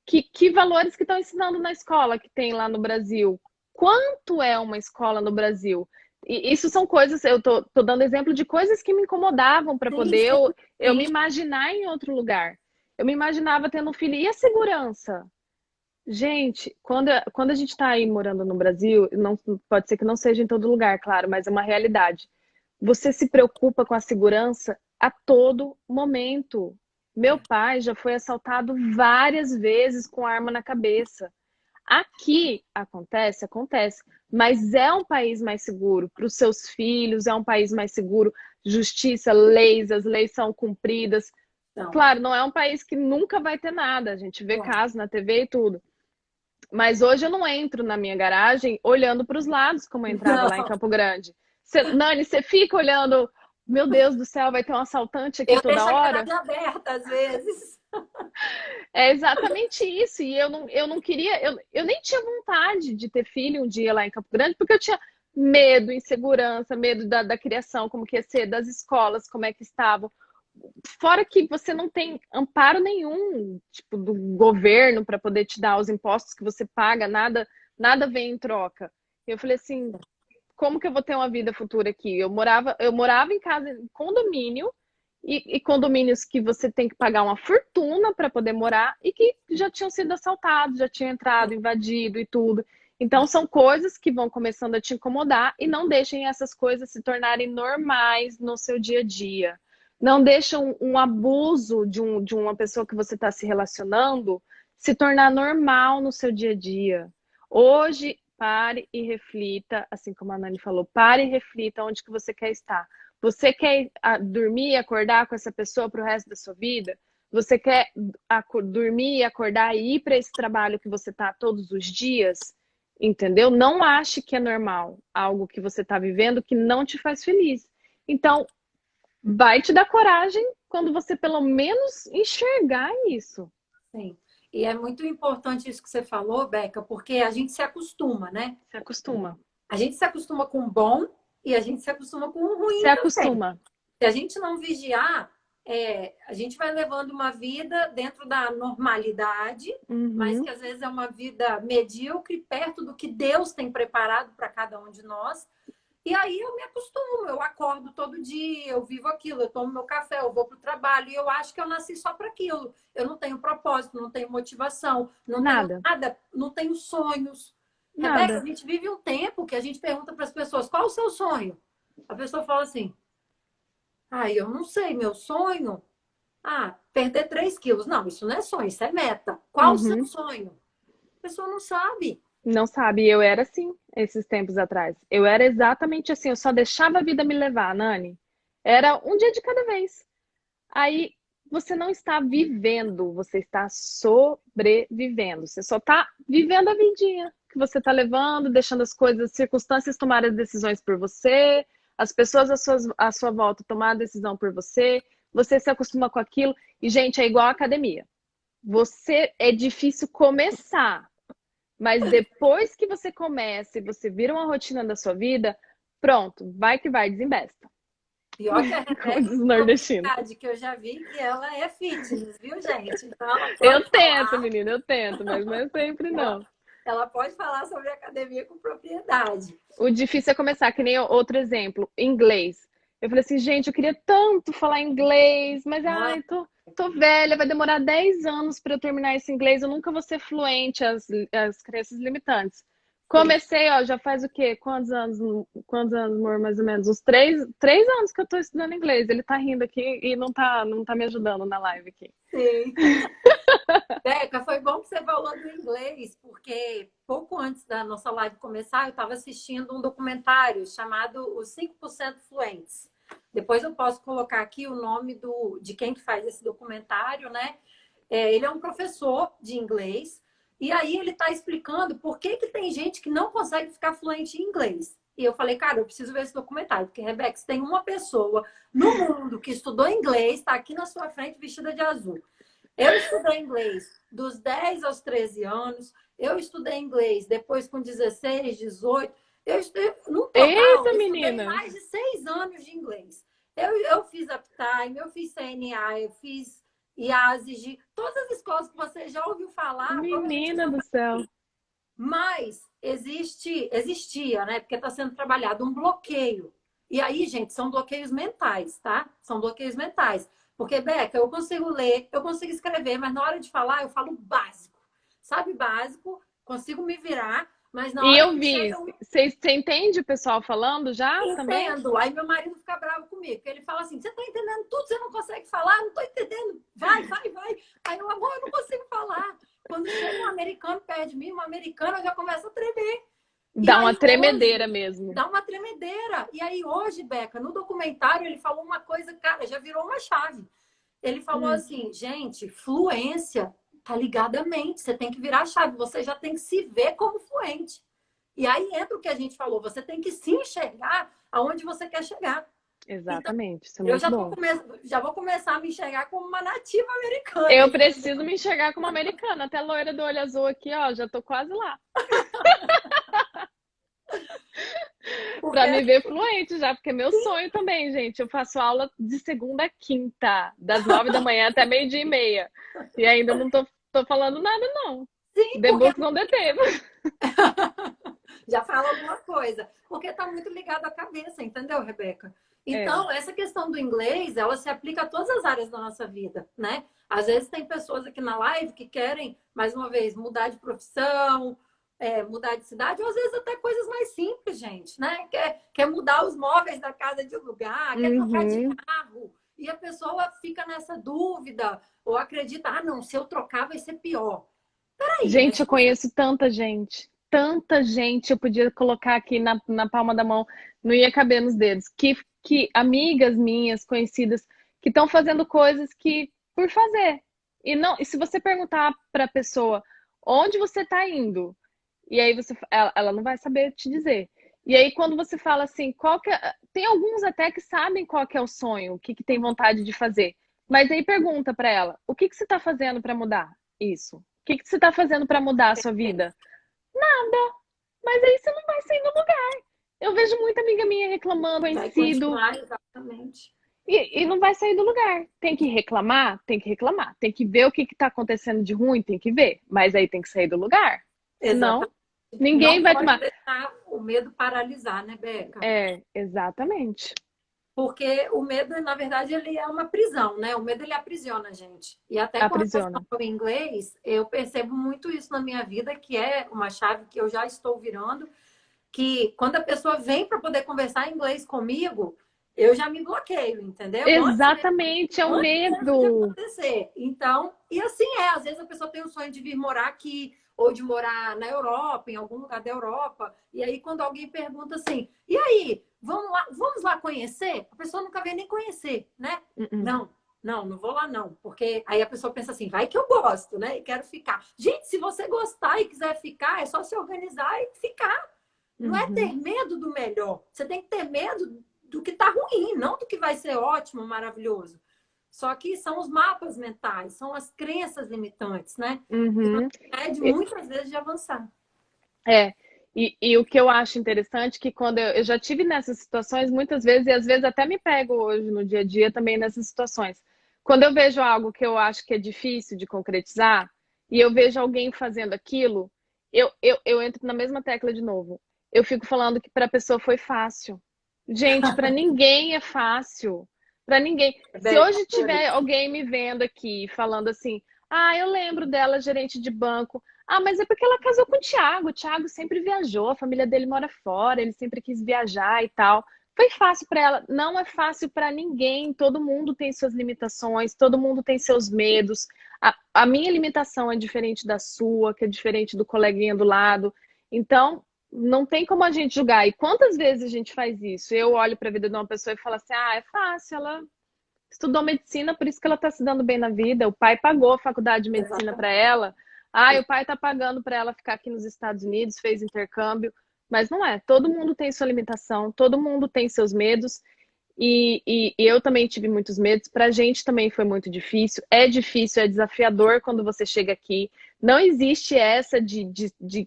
Que valores que estão ensinando na escola que tem lá no Brasil? Quanto é uma escola no Brasil? E isso são coisas, eu tô dando exemplo de coisas que me incomodavam para Sim, poder sim, eu sim. me imaginar em outro lugar. Eu me imaginava tendo um filho. E a segurança? Gente, quando a gente está aí morando no Brasil, não, pode ser que não seja em todo lugar, claro, mas é uma realidade. Você se preocupa com a segurança a todo momento. Meu É, pai já foi assaltado várias vezes com arma na cabeça. Aqui acontece, acontece, mas é um país mais seguro para os seus filhos, é um país mais seguro, justiça, leis, as leis são cumpridas. então, Claro, não é um país que nunca vai ter nada, a gente vê é. casos na TV e tudo. Mas hoje eu não entro na minha garagem olhando para os lados como eu entrava lá em Não, Campo Grande. Nani, você fica olhando, meu Deus do céu, vai ter um assaltante aqui eu toda deixo a hora? garagem aberta às vezes. É exatamente isso. E eu não queria, eu nem tinha vontade de ter filho um dia lá em Campo Grande, porque eu tinha medo, insegurança, medo da criação, como que ia ser, das escolas, como é que estavam. Fora que você não tem amparo nenhum, tipo, do governo para poder te dar os impostos que você paga, nada vem em troca. Eu falei assim, como que eu vou ter uma vida futura aqui? Eu morava em casa, em condomínio, e condomínios que você tem que pagar uma fortuna para poder morar e que já tinham sido assaltados, já tinham entrado, invadido e tudo. Então são coisas que vão começando a te incomodar e não deixem essas coisas se tornarem normais no seu dia a dia. Não deixam um abuso de uma pessoa que você está se relacionando se tornar normal no seu dia a dia. Hoje pare e reflita, assim como a Nani falou, pare e reflita onde que você quer estar. Você quer dormir e acordar com essa pessoa para o resto da sua vida? Você quer dormir e acordar e ir para esse trabalho que você está todos os dias? Entendeu? Não ache que é normal algo que você está vivendo que não te faz feliz. Então, vai te dar coragem quando você pelo menos enxergar isso. Sim. E é muito importante isso que você falou, Beca, porque a gente se acostuma, né? Se acostuma. A gente se acostuma com o bom e a gente se acostuma com o Se ruim também. acostuma. Se a gente não vigiar, a gente vai levando uma vida dentro da normalidade, mas Uhum. que às vezes é uma vida medíocre, perto do que Deus tem preparado para cada um de nós. E aí eu me acostumo, eu acordo todo dia, eu vivo aquilo, eu tomo meu café, eu vou para o trabalho e eu acho que eu nasci só para aquilo. Eu não tenho propósito, não tenho motivação, não tenho Nada. nada, não tenho sonhos. Rebeca, a Nada. gente vive um tempo que a gente pergunta para as pessoas qual o seu sonho? A pessoa fala assim: ah, eu não sei, meu sonho? Ah, perder 3 quilos. Não, isso não é sonho, isso é meta. Qual o seu Uhum. sonho? A pessoa não sabe. Não sabe, eu era assim esses tempos atrás. Eu era exatamente assim, eu só deixava a vida me levar, Nani. Era um dia de cada vez. Aí você não está vivendo, você está sobrevivendo. Você só está vivendo a vidinha que você está levando, deixando as coisas, as circunstâncias tomarem as decisões por você, as pessoas à sua volta tomar a decisão por você, você se acostuma com aquilo. E, gente, é igual à academia. Você é difícil começar, mas depois que você começa e você vira uma rotina da sua vida, pronto, vai que vai, desembesta. Pior que a Como Rebeca, diz o nordestino. que eu já vi que ela é fitness, viu, gente? Então ela Eu pode tento, falar, menina, eu tento, mas não é sempre ela, não. ela pode falar sobre academia com propriedade. O difícil é começar, que nem outro exemplo, inglês. Eu falei assim, gente, eu queria tanto falar inglês, mas Ah, ai, tô velha, vai demorar 10 anos para eu terminar esse inglês, eu nunca vou ser fluente às crenças limitantes. sim. Comecei, ó, já faz o quê? Quantos anos, amor, mais ou menos? Uns 3 anos que eu tô estudando inglês. Ele tá rindo aqui e não tá me ajudando na live aqui. Sim. Beca, foi bom que você falou do inglês, porque pouco antes da nossa live começar, eu estava assistindo um documentário chamado Os 5% Fluentes. Depois eu posso colocar aqui o nome de quem que faz esse documentário, né? Ele é um professor de inglês, e aí ele está explicando por que tem gente que não consegue ficar fluente em inglês. E eu falei, cara, eu preciso ver esse documentário, porque, Rebeca, se tem uma pessoa no mundo que estudou inglês, está aqui na sua frente vestida de azul. Eu estudei inglês dos 10 aos 13 anos, eu estudei inglês depois com 16, 18. No total, Eita, eu estudei menina! mais de 6 anos de inglês. Eu fiz Uptime, eu fiz CNA, eu fiz IASIG, todas as escolas que você já ouviu falar, provavelmente eu Menina já do céu! passei. Mas existia, né? Porque está sendo trabalhado um bloqueio. E aí, gente, são bloqueios mentais, tá? São bloqueios mentais. Porque, Beca, eu consigo ler, eu consigo escrever, mas na hora de falar, eu falo básico. sabe básico, consigo me virar, mas na E hora eu que vi, chega o você entende o pessoal falando já também? entendo. Aí meu marido fica bravo comigo, porque ele fala assim: você tá entendendo tudo, você não consegue falar, não tô entendendo. Vai, vai, vai. Aí eu, amor, eu não consigo falar. Quando chega um americano perto de mim, uma americana, eu já começo a tremer. E Dá uma aí tremedeira hoje, mesmo. dá uma tremedeira. E aí hoje, Beca, no documentário, ele falou uma coisa, cara, já virou uma chave. Ele falou assim, gente, fluência tá ligada à mente, você tem que virar a chave, você já tem que se ver como fluente. E aí entra o que a gente falou, você tem que se enxergar aonde você quer chegar. Então, Exatamente, isso é eu muito bom. já vou começar a me enxergar como uma nativa americana. Eu Entendeu? preciso me enxergar como americana. Até loira do olho azul aqui, ó, já tô quase lá. Pra Porque me ver fluente já, porque é meu sonho também, gente. Eu faço aula de segunda a quinta, das 9 da manhã até meio-dia e meia. E ainda não tô falando nada, não. sim, The porque book não deteve. já fala alguma coisa. Porque está muito ligado à cabeça, entendeu, Rebeca? É, Então, essa questão do inglês, ela se aplica a todas as áreas da nossa vida, né? Às vezes tem pessoas aqui na live que querem, mais uma vez, mudar de profissão, mudar de cidade, ou às vezes até coisas mais simples, gente, né? Quer mudar os móveis da casa de lugar, quer trocar de uhum. carro, e a pessoa fica nessa dúvida, ou acredita, ah, não, se eu trocar vai ser pior. Peraí, mas Gente, eu conheço tanta gente. Tanta gente, eu podia colocar aqui na palma da mão, não ia caber nos dedos. Que amigas minhas, conhecidas, que estão fazendo coisas que por fazer. E não, e se você perguntar para a pessoa onde você está indo, e aí ela não vai saber te dizer. E aí quando você fala assim, tem alguns até que sabem qual que é o sonho, que tem vontade de fazer. Mas aí pergunta para ela, o que você está fazendo para mudar isso? O que você está fazendo para mudar a sua vida? Mas aí você não vai sair do lugar. Eu vejo muita amiga minha reclamando, vai conhecido, continuar exatamente. e não vai sair do lugar. Tem que reclamar? Tem que reclamar. Tem que ver o que está acontecendo de ruim? Tem que ver. Mas aí tem que sair do lugar. Senão, Exatamente. ninguém Não vai pode tomar. deixar o medo paralisar, né, Beca? É, exatamente. Porque o medo, na verdade, ele é uma prisão, né? O medo, ele aprisiona a gente. E até com relação Aprisiona. ao inglês, eu percebo muito isso na minha vida, que é uma chave que eu já estou virando, que quando a pessoa vem para poder conversar em inglês comigo, eu já me bloqueio, entendeu? Exatamente, é o Antes mesmo de medo. acontecer. Então, e assim às vezes a pessoa tem o sonho de vir morar aqui, ou de morar na Europa, em algum lugar da Europa, e aí quando alguém pergunta assim, e aí, vamos lá conhecer? A pessoa nunca vem nem conhecer, né? Uh-uh. Não, não vou lá não, porque aí a pessoa pensa assim, vai que eu gosto, né? E quero ficar. Gente, se você gostar e quiser ficar, é só se organizar e ficar. Não é ter Uhum. medo do melhor. Você tem que ter medo do que está ruim, não do que vai ser ótimo, maravilhoso. Só que são os mapas mentais, são as crenças limitantes, né? Que nos Uhum. impede E- muitas vezes de avançar. É, e o que eu acho interessante é que quando eu já tive nessas situações muitas vezes, e às vezes até me pego hoje no dia a dia também nessas situações. Quando eu vejo algo que eu acho que é difícil de concretizar, e eu vejo alguém fazendo aquilo, eu entro na mesma tecla de novo. Eu fico falando que para a pessoa foi fácil. Gente, para ninguém é fácil. Para ninguém. Se Beca, hoje tiver alguém me vendo aqui falando assim, ah, eu lembro dela, gerente de banco. Ah, mas é porque ela casou com o Thiago. O Thiago sempre viajou, a família dele mora fora, ele sempre quis viajar e tal. Foi fácil para ela. Não é fácil para ninguém. Todo mundo tem suas limitações, todo mundo tem seus medos. A minha limitação é diferente da sua, que é diferente do coleguinha do lado. Então, não tem como a gente julgar. E quantas vezes a gente faz isso? Eu olho para a vida de uma pessoa e falo assim: ah, é fácil, ela estudou medicina, por isso que ela está se dando bem na vida. O pai pagou a faculdade de medicina para exatamente. ela. Ah, o pai está pagando para ela ficar aqui nos Estados Unidos, fez intercâmbio. Mas não é. Todo mundo tem sua limitação, todo mundo tem seus medos. E eu também tive muitos medos. Para a gente também foi muito difícil, é desafiador quando você chega aqui. Não existe essa de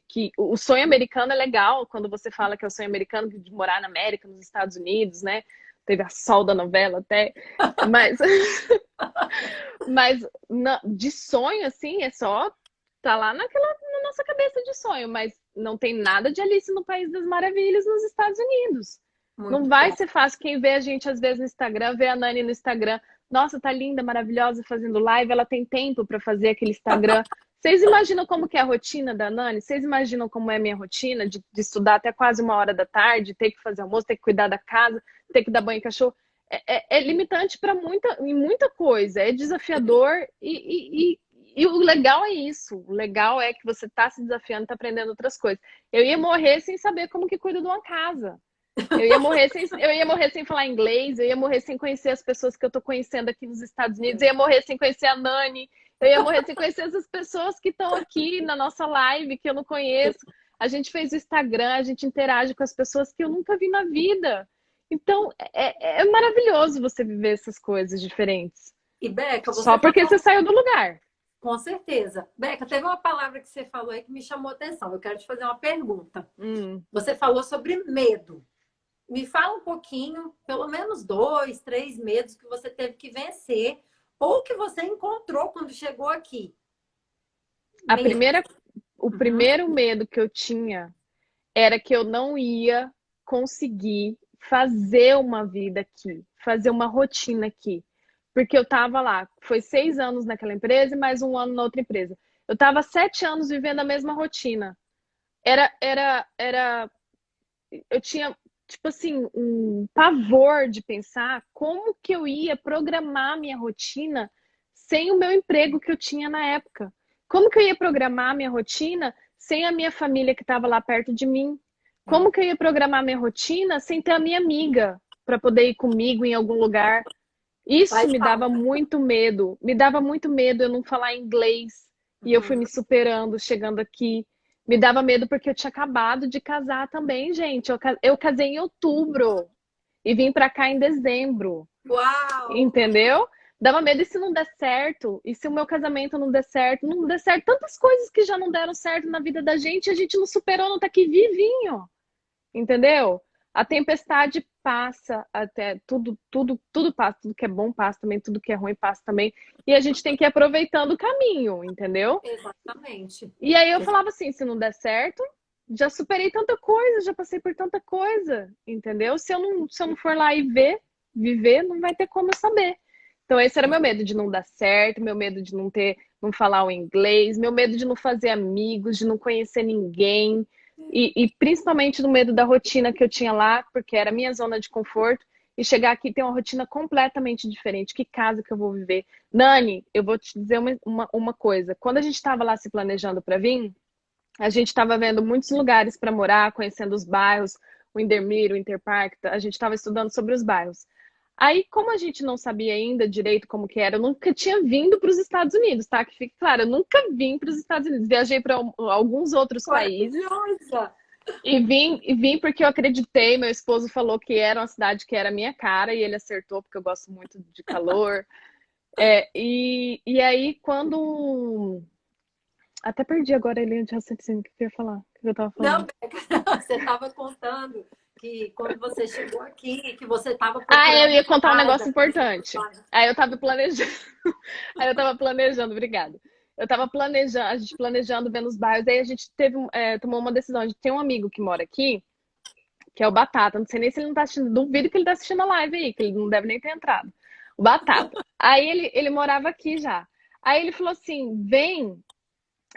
que o sonho americano é legal quando você fala que é o sonho americano de morar na América, nos Estados Unidos, né? Teve a Sol da novela até. Mas, mas de sonho, assim, é só tá lá na nossa cabeça de sonho, mas não tem nada de Alice no País das Maravilhas nos Estados Unidos. Não Muito vai bom. ser fácil. Quem vê a gente às vezes no Instagram, vê a Nani no Instagram. Nossa, tá linda, maravilhosa, fazendo live. Ela tem tempo para fazer aquele Instagram. Vocês imaginam como que é a rotina da Nani? Vocês imaginam como é a minha rotina de estudar até quase 1 hora da tarde, ter que fazer almoço, ter que cuidar da casa, ter que dar banho em cachorro? É limitante para muita coisa, é desafiador e o legal é isso. O legal é que você está se desafiando, está aprendendo outras coisas. Eu ia morrer sem saber como que cuida de uma casa. Eu ia morrer sem falar inglês, eu ia morrer sem conhecer as pessoas que eu estou conhecendo aqui nos Estados Unidos, eu ia morrer sem conhecer a Nani, eu ia morrer sem conhecer essas pessoas que estão aqui na nossa live, que eu não conheço. A gente fez o Instagram, a gente interage com as pessoas que eu nunca vi na vida. Então, é maravilhoso você viver essas coisas diferentes. E Beca, Só porque você saiu do lugar. Com certeza. Beca, teve uma palavra que você falou aí que me chamou a atenção. Eu quero te fazer uma pergunta. Você falou sobre medo. Me fala um pouquinho, pelo menos 2, 3 medos que você teve que vencer ou que você encontrou quando chegou aqui. O primeiro medo que eu tinha era que eu não ia conseguir fazer uma vida aqui, fazer uma rotina aqui. Porque eu tava lá, foi 6 anos naquela empresa e mais 1 ano na outra empresa. Eu tava 7 anos vivendo a mesma rotina. Eu tinha, tipo assim, um pavor de pensar como que eu ia programar a minha rotina sem o meu emprego que eu tinha na época. Como que eu ia programar a minha rotina sem a minha família que estava lá perto de mim? Como que eu ia programar a minha rotina sem ter a minha amiga para poder ir comigo em algum lugar? Isso me dava muito medo. Me dava muito medo eu não falar inglês. E eu fui me superando, chegando aqui. Me dava medo porque eu tinha acabado de casar também, gente. Eu casei em outubro e vim pra cá em dezembro. Uau! Entendeu? Dava medo e se não der certo? E se o meu casamento não der certo? Não der certo. Tantas coisas que já não deram certo na vida da gente, a gente não superou, não tá aqui vivinho. Entendeu? A tempestade passa, até tudo passa, tudo que é bom passa também, tudo que é ruim passa também. E a gente tem que ir aproveitando o caminho, entendeu? Exatamente. E aí eu falava assim, se não der certo, já superei tanta coisa, já passei por tanta coisa, entendeu? Se eu não for lá e viver, não vai ter como eu saber. Então esse era meu medo de não dar certo, meu medo de não falar o inglês, meu medo de não fazer amigos, de não conhecer ninguém. E principalmente do medo da rotina que eu tinha lá, porque era a minha zona de conforto, e chegar aqui e ter uma rotina completamente diferente. Que casa que eu vou viver? Nani, eu vou te dizer uma coisa. Quando a gente estava lá se planejando para vir, a gente estava vendo muitos lugares para morar, conhecendo os bairros, o Indermir, o Interpark, a gente estava estudando sobre os bairros. Aí, como a gente não sabia ainda direito como que era, eu nunca tinha vindo para os Estados Unidos, tá? Que fique claro, eu nunca vim para os Estados Unidos. Viajei para alguns outros países. E vim porque eu acreditei. Meu esposo falou que era uma cidade que era a minha cara e ele acertou, porque eu gosto muito de calor. E aí, quando... Até perdi agora a linha de raciocínio. O que eu ia falar? O que eu tava falando? Não, você estava contando que quando você chegou aqui, que você estava... eu ia contar um negócio importante. Aí eu tava planejando, obrigada. Eu tava planejando, a gente planejando, vendo os bairros, aí a gente tomou uma decisão. A gente tem um amigo que mora aqui, que é o Batata. Não sei nem se ele não tá assistindo, duvido que ele tá assistindo a live aí, que ele não deve nem ter entrado. O Batata. Aí ele morava aqui já. Aí ele falou assim, vem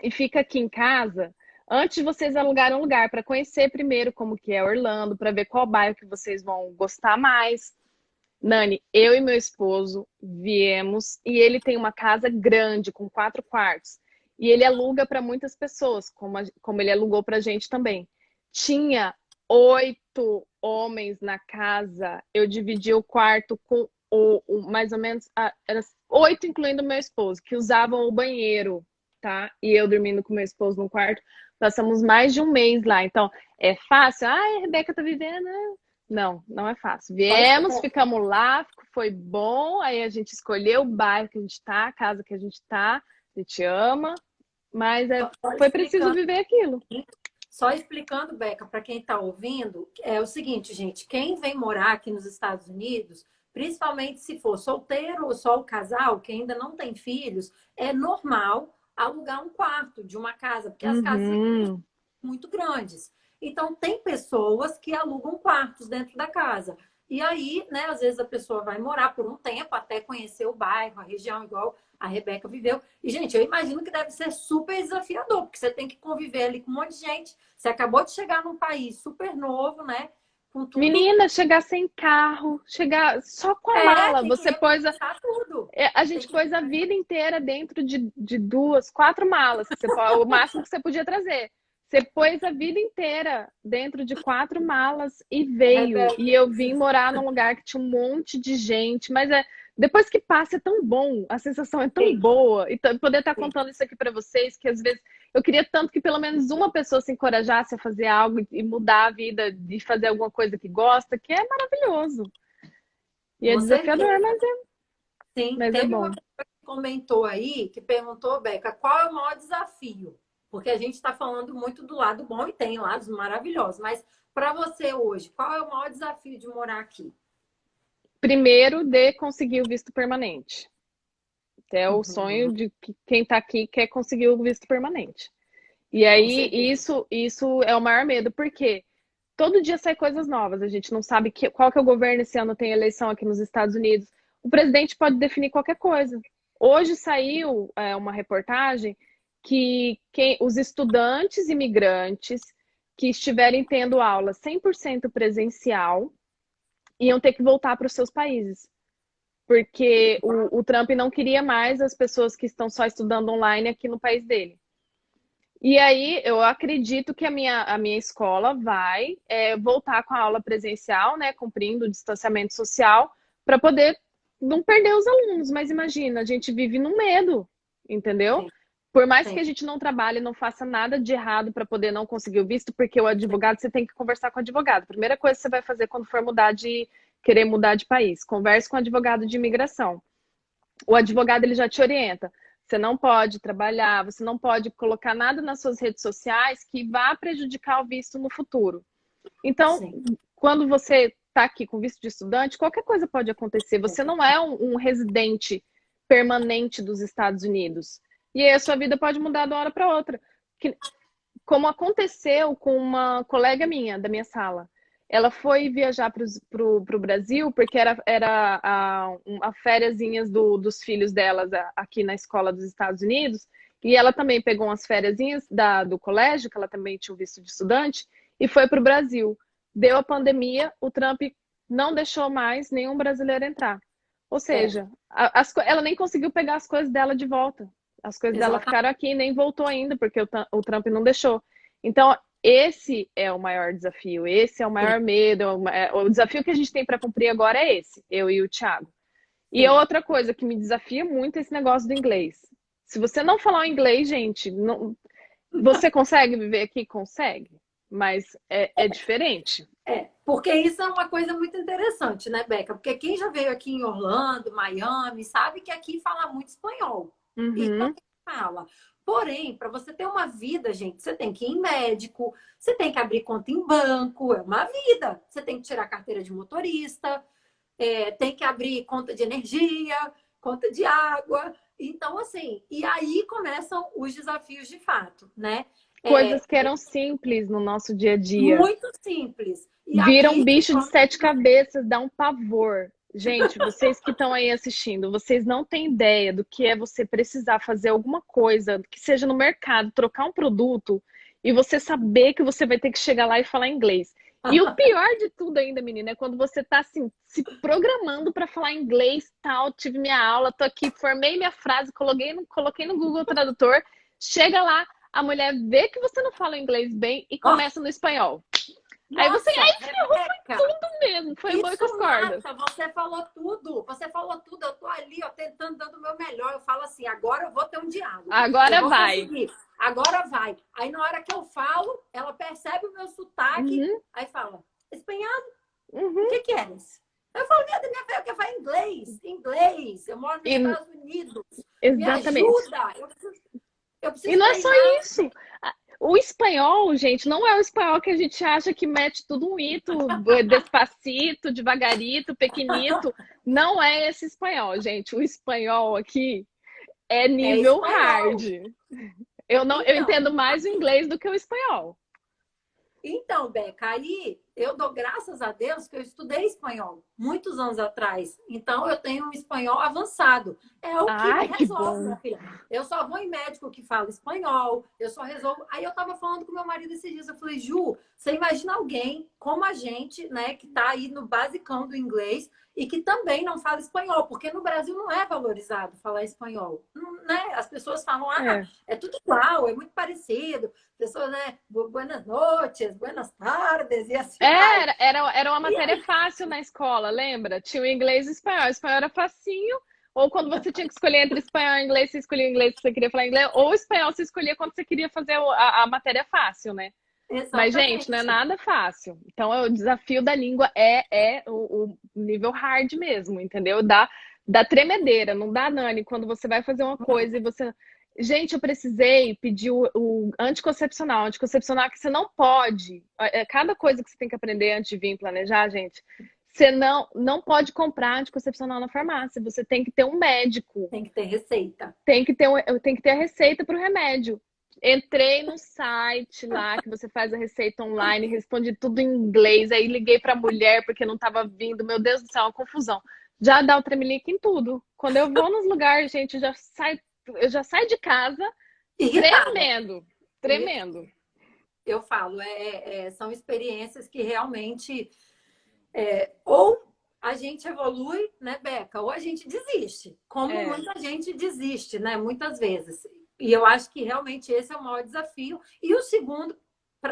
e fica aqui em casa antes de vocês alugarem um lugar para conhecer primeiro como que é Orlando, para ver qual bairro que vocês vão gostar mais. Nani, eu e meu esposo viemos e ele tem uma casa grande com 4 quartos e ele aluga para muitas pessoas, como ele alugou para a gente também. Tinha 8 homens na casa. Eu dividi o quarto com mais ou menos era 8, incluindo meu esposo, que usavam o banheiro, tá? E eu dormindo com meu esposo no quarto. Passamos mais de 1 mês lá. Então, é fácil? A Rebeca tá vivendo... Não, não é fácil. Viemos, ficamos lá, foi bom, aí a gente escolheu o bairro que a gente tá, a casa que a gente tá, a gente ama, mas foi preciso viver aquilo. Só explicando, Beca, para quem está ouvindo, é o seguinte, gente, quem vem morar aqui nos Estados Unidos, principalmente se for solteiro ou só o casal, que ainda não tem filhos, é normal alugar um quarto de uma casa, porque as casas são muito grandes. Então, tem pessoas que alugam quartos dentro da casa. E aí, né, às vezes a pessoa vai morar por um tempo até conhecer o bairro, a região, igual a Rebeca viveu. E, gente, eu imagino que deve ser super desafiador, porque você tem que conviver ali com um monte de gente. Você acabou de chegar num país super novo, né? Com tudo. Menina, chegar sem carro, chegar só com a mala. Tem que Você pôs repensar tudo. a Tem gente que. pôs a vida inteira dentro de duas, quatro malas, que você, o máximo que você podia trazer. Você pôs a vida inteira dentro de quatro malas e veio. E Rebeca, eu vim morar num lugar que tinha um monte de gente, mas depois que passa é tão bom, a sensação é tão sim, boa. E poder estar sim. contando isso aqui para vocês, que às vezes eu queria tanto que pelo menos uma pessoa se encorajasse a fazer algo e mudar a vida, de fazer alguma coisa que gosta, que é maravilhoso. E é Com desafiador, certeza. Sim, mas é teve uma bom. pessoa que comentou aí, que perguntou, Beca, qual é o maior desafio? Porque a gente está falando muito do lado bom e tem lados maravilhosos, mas para você hoje, qual é o maior desafio de morar aqui? Primeiro, de conseguir o visto permanente. É o sonho Uhum, de que quem está aqui quer conseguir o visto permanente. E com aí, certeza. isso é o maior medo, porque todo dia sai coisas novas. A gente não sabe qual que é o governo. Esse ano tem eleição aqui nos Estados Unidos. O presidente pode definir qualquer coisa. Hoje saiu uma reportagem que os estudantes imigrantes que estiverem tendo aula 100% presencial iam ter que voltar para os seus países. Porque o Trump não queria mais as pessoas que estão só estudando online aqui no país dele. E aí eu acredito que a minha escola vai voltar com a aula presencial, né, cumprindo o distanciamento social, para poder não perder os alunos. Mas imagina, a gente vive no medo, entendeu? Sim, Por mais que sim, a gente não trabalhe, não faça nada de errado para poder não conseguir o visto, porque o advogado, você tem que conversar com o advogado. Primeira coisa que você vai fazer quando for querer mudar de país, converse com o advogado de imigração. O advogado ele já te orienta. Você não pode trabalhar, você não pode colocar nada nas suas redes sociais que vá prejudicar o visto no futuro. Então, sim, quando você está aqui com visto de estudante, qualquer coisa pode acontecer. Você não é um residente permanente dos Estados Unidos. E aí a sua vida pode mudar de uma hora para outra. Como aconteceu com uma colega minha, da minha sala. Ela foi viajar para o Brasil porque era a fériasinhas dos filhos delas aqui na escola dos Estados Unidos. E ela também pegou umas fériasinhas do colégio, que ela também tinha o visto de estudante, e foi para o Brasil. Deu a pandemia, o Trump não deixou mais nenhum brasileiro entrar. Ou é, seja, ela nem conseguiu pegar as coisas dela de volta. As coisas dela exatamente. ficaram aqui e nem voltou ainda, porque o Trump não deixou. Então, esse é o maior desafio, esse é o maior medo. O desafio que a gente tem para cumprir agora é esse, eu e o Thiago. E a Sim. outra coisa que me desafia muito é esse negócio do inglês. Se você não falar o inglês, gente, não, você consegue viver aqui? Consegue, mas é diferente. Porque isso é uma coisa muito interessante, né, Beca? Porque quem já veio aqui em Orlando, Miami, sabe que aqui fala muito espanhol. E Uhum, também fala. Porém, para você ter uma vida, gente, você tem que ir em médico, você tem que abrir conta em banco, é uma vida. Você tem que tirar carteira de motorista, tem que abrir conta de energia, conta de água. Então, assim, e aí começam os desafios de fato, né? coisas É, que eram simples no nosso dia a dia. muito simples. E Vira um aqui, bicho de sete cabeças, dá um pavor. Gente, vocês que estão aí assistindo, vocês não têm ideia do que é você precisar fazer alguma coisa, que seja no mercado, trocar um produto, e você saber que você vai ter que chegar lá e falar inglês. E o pior de tudo ainda, menina, é quando você tá assim, se programando para falar inglês, tal, tive minha aula, tô aqui, formei minha frase, coloquei no Google Tradutor, chega lá, a mulher vê que você não fala inglês bem e ó, começa no espanhol. Aí você, nossa, Rebeca, tudo mesmo, foi o boi com as isso cordas. mata. Você falou tudo. Você falou tudo. Eu tô ali, ó, tentando, dando o meu melhor. Eu falo assim, agora eu vou ter um diálogo. Eu Agora vou vai. conseguir. Agora vai. Aí na hora que eu falo, ela percebe o meu sotaque, Uhum, aí fala, espanhol, o uhum. que que é isso? Eu falo, minha filha, eu quero falar inglês. Inglês. Eu moro nos E, Estados Unidos. Me exatamente. ajuda. Eu E preciso não é só treinar. isso. O espanhol, gente, não é o espanhol que a gente acha que mete tudo um ito, despacito, devagarito, pequenito. Não é esse espanhol, gente. O espanhol aqui é É nível hard. espanhol. Eu não, eu Então, entendo mais o inglês do que o espanhol. Então, Beca, aí eu dou graças a Deus que eu estudei espanhol muitos anos atrás. Então, eu tenho um espanhol avançado. É o que me Ai, que resolve, bom. minha filha. Eu só vou em médico que fala espanhol, eu só resolvo. Aí eu tava falando com meu marido esses dias, eu falei, Ju, você imagina alguém como a gente, né, que tá aí no basicão do inglês e que também não fala espanhol, porque no Brasil não é valorizado falar espanhol. Não, né? As pessoas falam, É. é tudo igual, é muito parecido. Pessoas, né? Buenas noches, buenas tardes, e assim vai. Era uma E matéria fácil na escola, lembra? Tinha o inglês e o espanhol. O espanhol era facinho, ou quando você tinha que escolher entre espanhol e inglês, você escolhia o inglês que você queria falar inglês, ou o espanhol você escolhia quando você queria fazer a matéria fácil, né? Mas, gente, não é exatamente. nada fácil. Então, o desafio da língua é o nível hard mesmo, entendeu? Da tremedeira, não dá, Nani, quando você vai fazer uma coisa e você. Gente, eu precisei pedir o anticoncepcional. Anticoncepcional que você não pode. Cada coisa que você tem que aprender antes de vir planejar, gente. Você não pode comprar anticoncepcional na farmácia. Você tem que ter um médico. Tem que ter receita. Tem que ter a receita para o remédio. Entrei no site lá que você faz a receita online, respondi tudo em inglês, aí liguei para a mulher porque não estava vindo. Meu Deus do céu, uma confusão. Já dá o tremelique em tudo. Quando eu vou nos lugares, gente, eu já saio de casa Irritada. tremendo, tremendo. Eu falo, são experiências que realmente ou a gente evolui, né, Beca, ou a gente desiste, como É. muita gente desiste, né, muitas vezes. E eu acho que realmente esse é o maior desafio. E o segundo,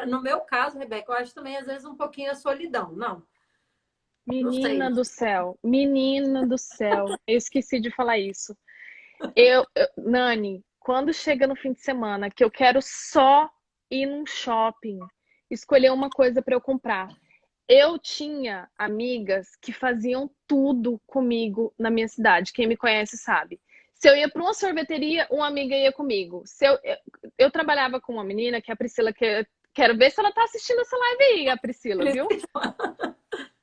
no meu caso, Rebeca, eu acho também às vezes um pouquinho a solidão. Não sei. Menina do céu, eu esqueci de falar isso. Nani, quando chega no fim de semana que eu quero só ir num shopping, escolher uma coisa para eu comprar. Eu tinha amigas que faziam tudo comigo na minha cidade. Quem me conhece sabe. Se eu ia para uma sorveteria, uma amiga ia comigo. Eu trabalhava com uma menina, que é a Priscila, que quero ver se ela tá assistindo essa live aí, a Priscila, viu?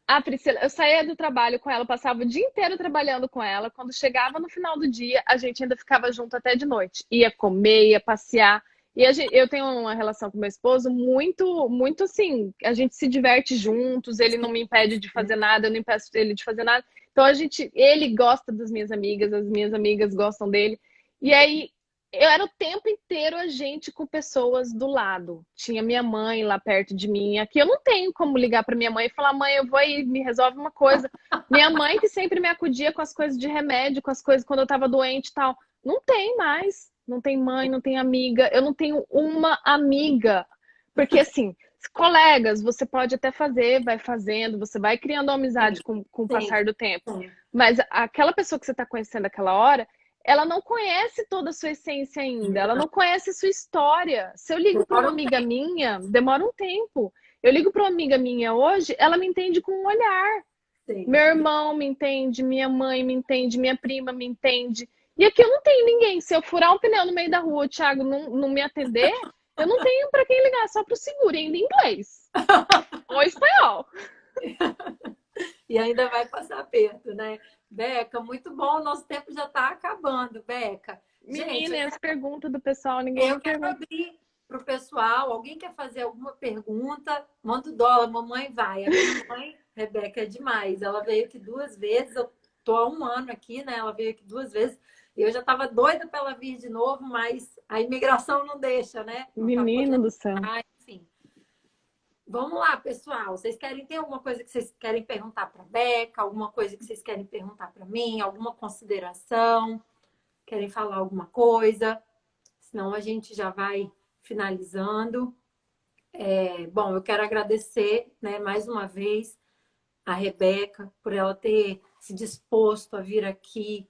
A Priscila, eu saía do trabalho com ela, passava o dia inteiro trabalhando com ela. Quando chegava no final do dia, a gente ainda ficava junto até de noite. Ia comer, ia passear. Eu tenho uma relação com meu esposo muito, muito assim. A gente se diverte juntos, ele não me impede de fazer nada, eu não impeço ele de fazer nada. Então ele gosta das minhas amigas, as minhas amigas gostam dele. E aí eu era o tempo inteiro a gente com pessoas do lado. Tinha minha mãe lá perto de mim. Aqui eu não tenho como ligar para minha mãe e falar: mãe, eu vou aí, me resolve uma coisa. Minha mãe que sempre me acudia com as coisas de remédio, com as coisas quando eu estava doente e tal. Não tem mais. Não tem mãe, não tem amiga. Eu não tenho uma amiga. Porque assim, colegas, você pode até fazer, vai fazendo, você vai criando amizade com o Sim, passar do tempo. sim. Mas aquela pessoa que você está conhecendo naquela hora, ela não conhece toda a sua essência ainda, ela não conhece a sua história. Se eu ligo para uma Demora um amiga tempo. minha, demora um tempo. Eu ligo para uma amiga minha hoje, ela me entende com um olhar. Sim. Meu irmão me entende, minha mãe me entende, minha prima me entende. E aqui eu não tenho ninguém. Se eu furar um pneu no meio da rua, o Thiago não me atender, eu não tenho para quem ligar, só para o seguro, ainda em inglês ou espanhol. E ainda vai passar perto, né? Beca, muito bom. Nosso tempo já está acabando, Beca. Gente, Menina, as perguntas do pessoal, ninguém eu me quero pergunta. abrir para o pessoal. Alguém quer fazer alguma pergunta? Manda o dólar, mamãe vai. A minha mãe, Rebeca, é demais. Ela veio aqui 2 vezes. Eu tô há um ano aqui, né? Ela veio aqui 2 vezes. Eu já estava doida para ela vir de novo, mas a imigração não deixa, né? Não está Menino podendo. do céu. Enfim. Vamos lá, pessoal. Vocês querem ter alguma coisa que vocês querem perguntar para a Beca? Alguma coisa que vocês querem perguntar para mim? Alguma consideração? Querem falar alguma coisa? Senão a gente já vai finalizando. Bom, eu quero agradecer, né, mais uma vez a Rebeca por ela ter se disposto a vir aqui.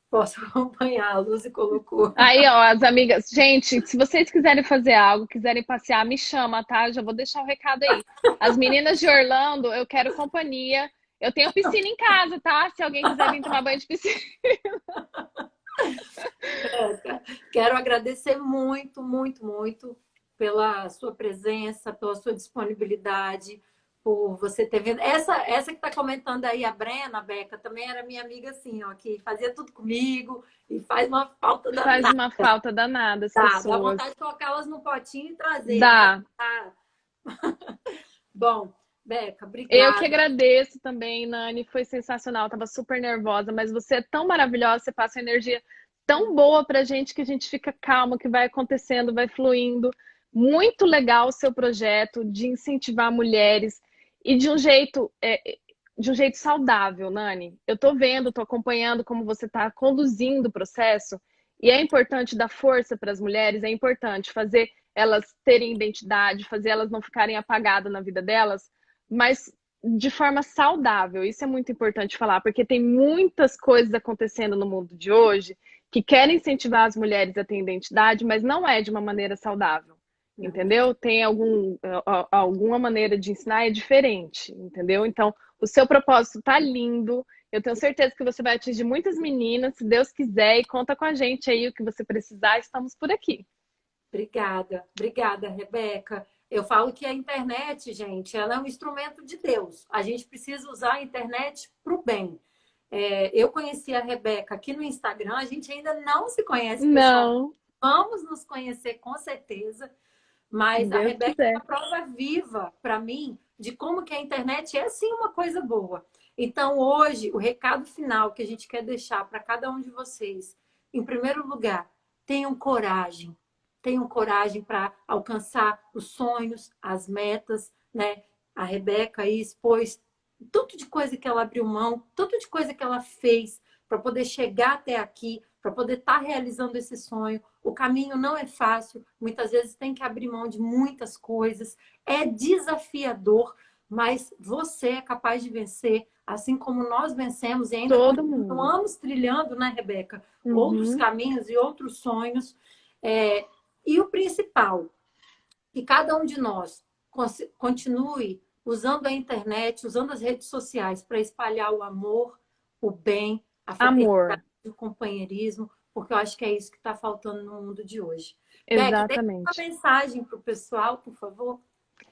Posso acompanhar, a Luz colocou. Aí, ó, as amigas. Gente, se vocês quiserem fazer algo, quiserem passear, me chama, tá? Já vou deixar o recado aí. As meninas de Orlando, eu quero companhia. Eu tenho piscina em casa, tá? Se alguém quiser vir tomar banho de piscina. Quero agradecer muito, muito, muito pela sua presença, pela sua disponibilidade, por você ter vindo. Essa que está comentando aí, a Brena, Beca, também era minha amiga assim, ó, que fazia tudo comigo e faz uma falta Faz danada. uma falta danada as Dá pessoas. vontade de colocá-las no potinho e trazer, né? Dá. Bom, Beca, Eu que obrigada. agradeço também, Nani. Foi sensacional. Tava super nervosa, mas você é tão maravilhosa, você passa energia tão boa pra gente que a gente fica calma, que vai acontecendo, vai fluindo. Muito legal o seu projeto de incentivar mulheres e de um jeito saudável, Nani. Eu tô vendo, tô acompanhando como você está conduzindo o processo e é importante dar força para as mulheres, é importante fazer elas terem identidade, fazer elas não ficarem apagadas na vida delas, mas de forma saudável. Isso é muito importante falar, porque tem muitas coisas acontecendo no mundo de hoje que querem incentivar as mulheres a ter identidade, mas não é de uma maneira saudável. Não, Entendeu? Tem alguma maneira de ensinar é diferente, entendeu? Então, o seu propósito tá lindo. Eu tenho certeza que você vai atingir muitas meninas, se Deus quiser, e conta com a gente aí o que você precisar, estamos por aqui. obrigada, obrigada, Rebeca. Eu falo que a internet, gente, ela é um instrumento de Deus. A gente precisa usar a internet para o bem. Eu conheci a Rebeca aqui no Instagram, a gente ainda não se conhece pessoalmente. Não, Vamos nos conhecer com certeza, se mas a Deus Rebeca é quiser. a prova viva para mim de como que a internet é sim uma coisa boa. Então, hoje, o recado final que a gente quer deixar para cada um de vocês, em primeiro lugar, tenham coragem. Tenham coragem para alcançar os sonhos, as metas, né? A Rebeca aí expôs tanto de coisa que ela abriu mão, tanto de coisa que ela fez para poder chegar até aqui, para poder estar realizando esse sonho. O caminho não é fácil, muitas vezes tem que abrir mão de muitas coisas, é desafiador, mas você é capaz de vencer, assim como nós vencemos e ainda Todo mundo. continuamos trilhando, né, Rebeca? Outros Uhum. caminhos e outros sonhos. E o principal, que cada um de nós continue usando a internet, usando as redes sociais para espalhar o amor, o bem, a Amor, fraternidade, o companheirismo, porque eu acho que é isso que está faltando no mundo de hoje. Beck, deixa uma exatamente. mensagem para o pessoal, por favor.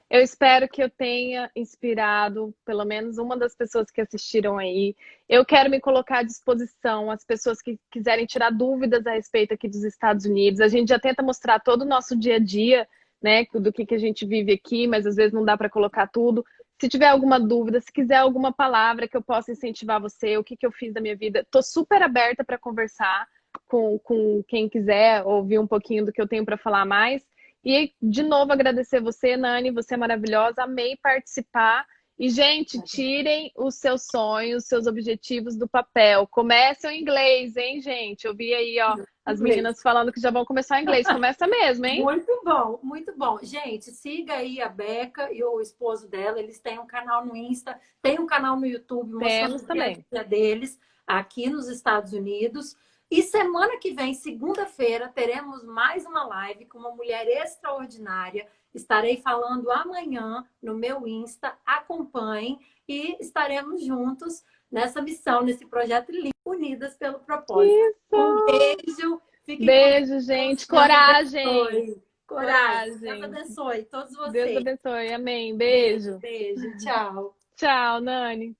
Eu espero que eu tenha inspirado pelo menos uma das pessoas que assistiram aí. Eu quero me colocar à disposição, as pessoas que quiserem tirar dúvidas a respeito aqui dos Estados Unidos. A gente já tenta mostrar todo o nosso dia a dia, né, do que a gente vive aqui, mas às vezes não dá para colocar tudo. Se tiver alguma dúvida, se quiser alguma palavra que eu possa incentivar você, o que eu fiz da minha vida, estou super aberta para conversar com quem quiser ouvir um pouquinho do que eu tenho para falar mais. E, de novo, agradecer você, Nani, você é maravilhosa, amei participar. E, gente, tirem os seus sonhos, seus objetivos do papel. Comecem o inglês, hein, gente? Eu vi aí, ó, as Inglês. meninas falando que já vão começar o inglês. Começa mesmo, hein? Muito bom, muito bom. Gente, siga aí a Beca e o esposo dela. Eles têm um canal no Insta, tem um canal no YouTube mostrando Temos o dia a também. dia deles aqui nos Estados Unidos. E semana que vem, segunda-feira, teremos mais uma live com uma mulher extraordinária. Estarei falando amanhã no meu Insta. Acompanhem e estaremos juntos nessa missão, nesse projeto lindo, Unidas pelo Propósito. Um Isso! beijo. Fiquem com Beijo, Deus. gente. Deus Coragem! abençoe. Coragem. Deus Coragem. abençoe todos Deus vocês. abençoe. Amém. Beijo, Beijo. beijo. Tchau. Tchau, Nani.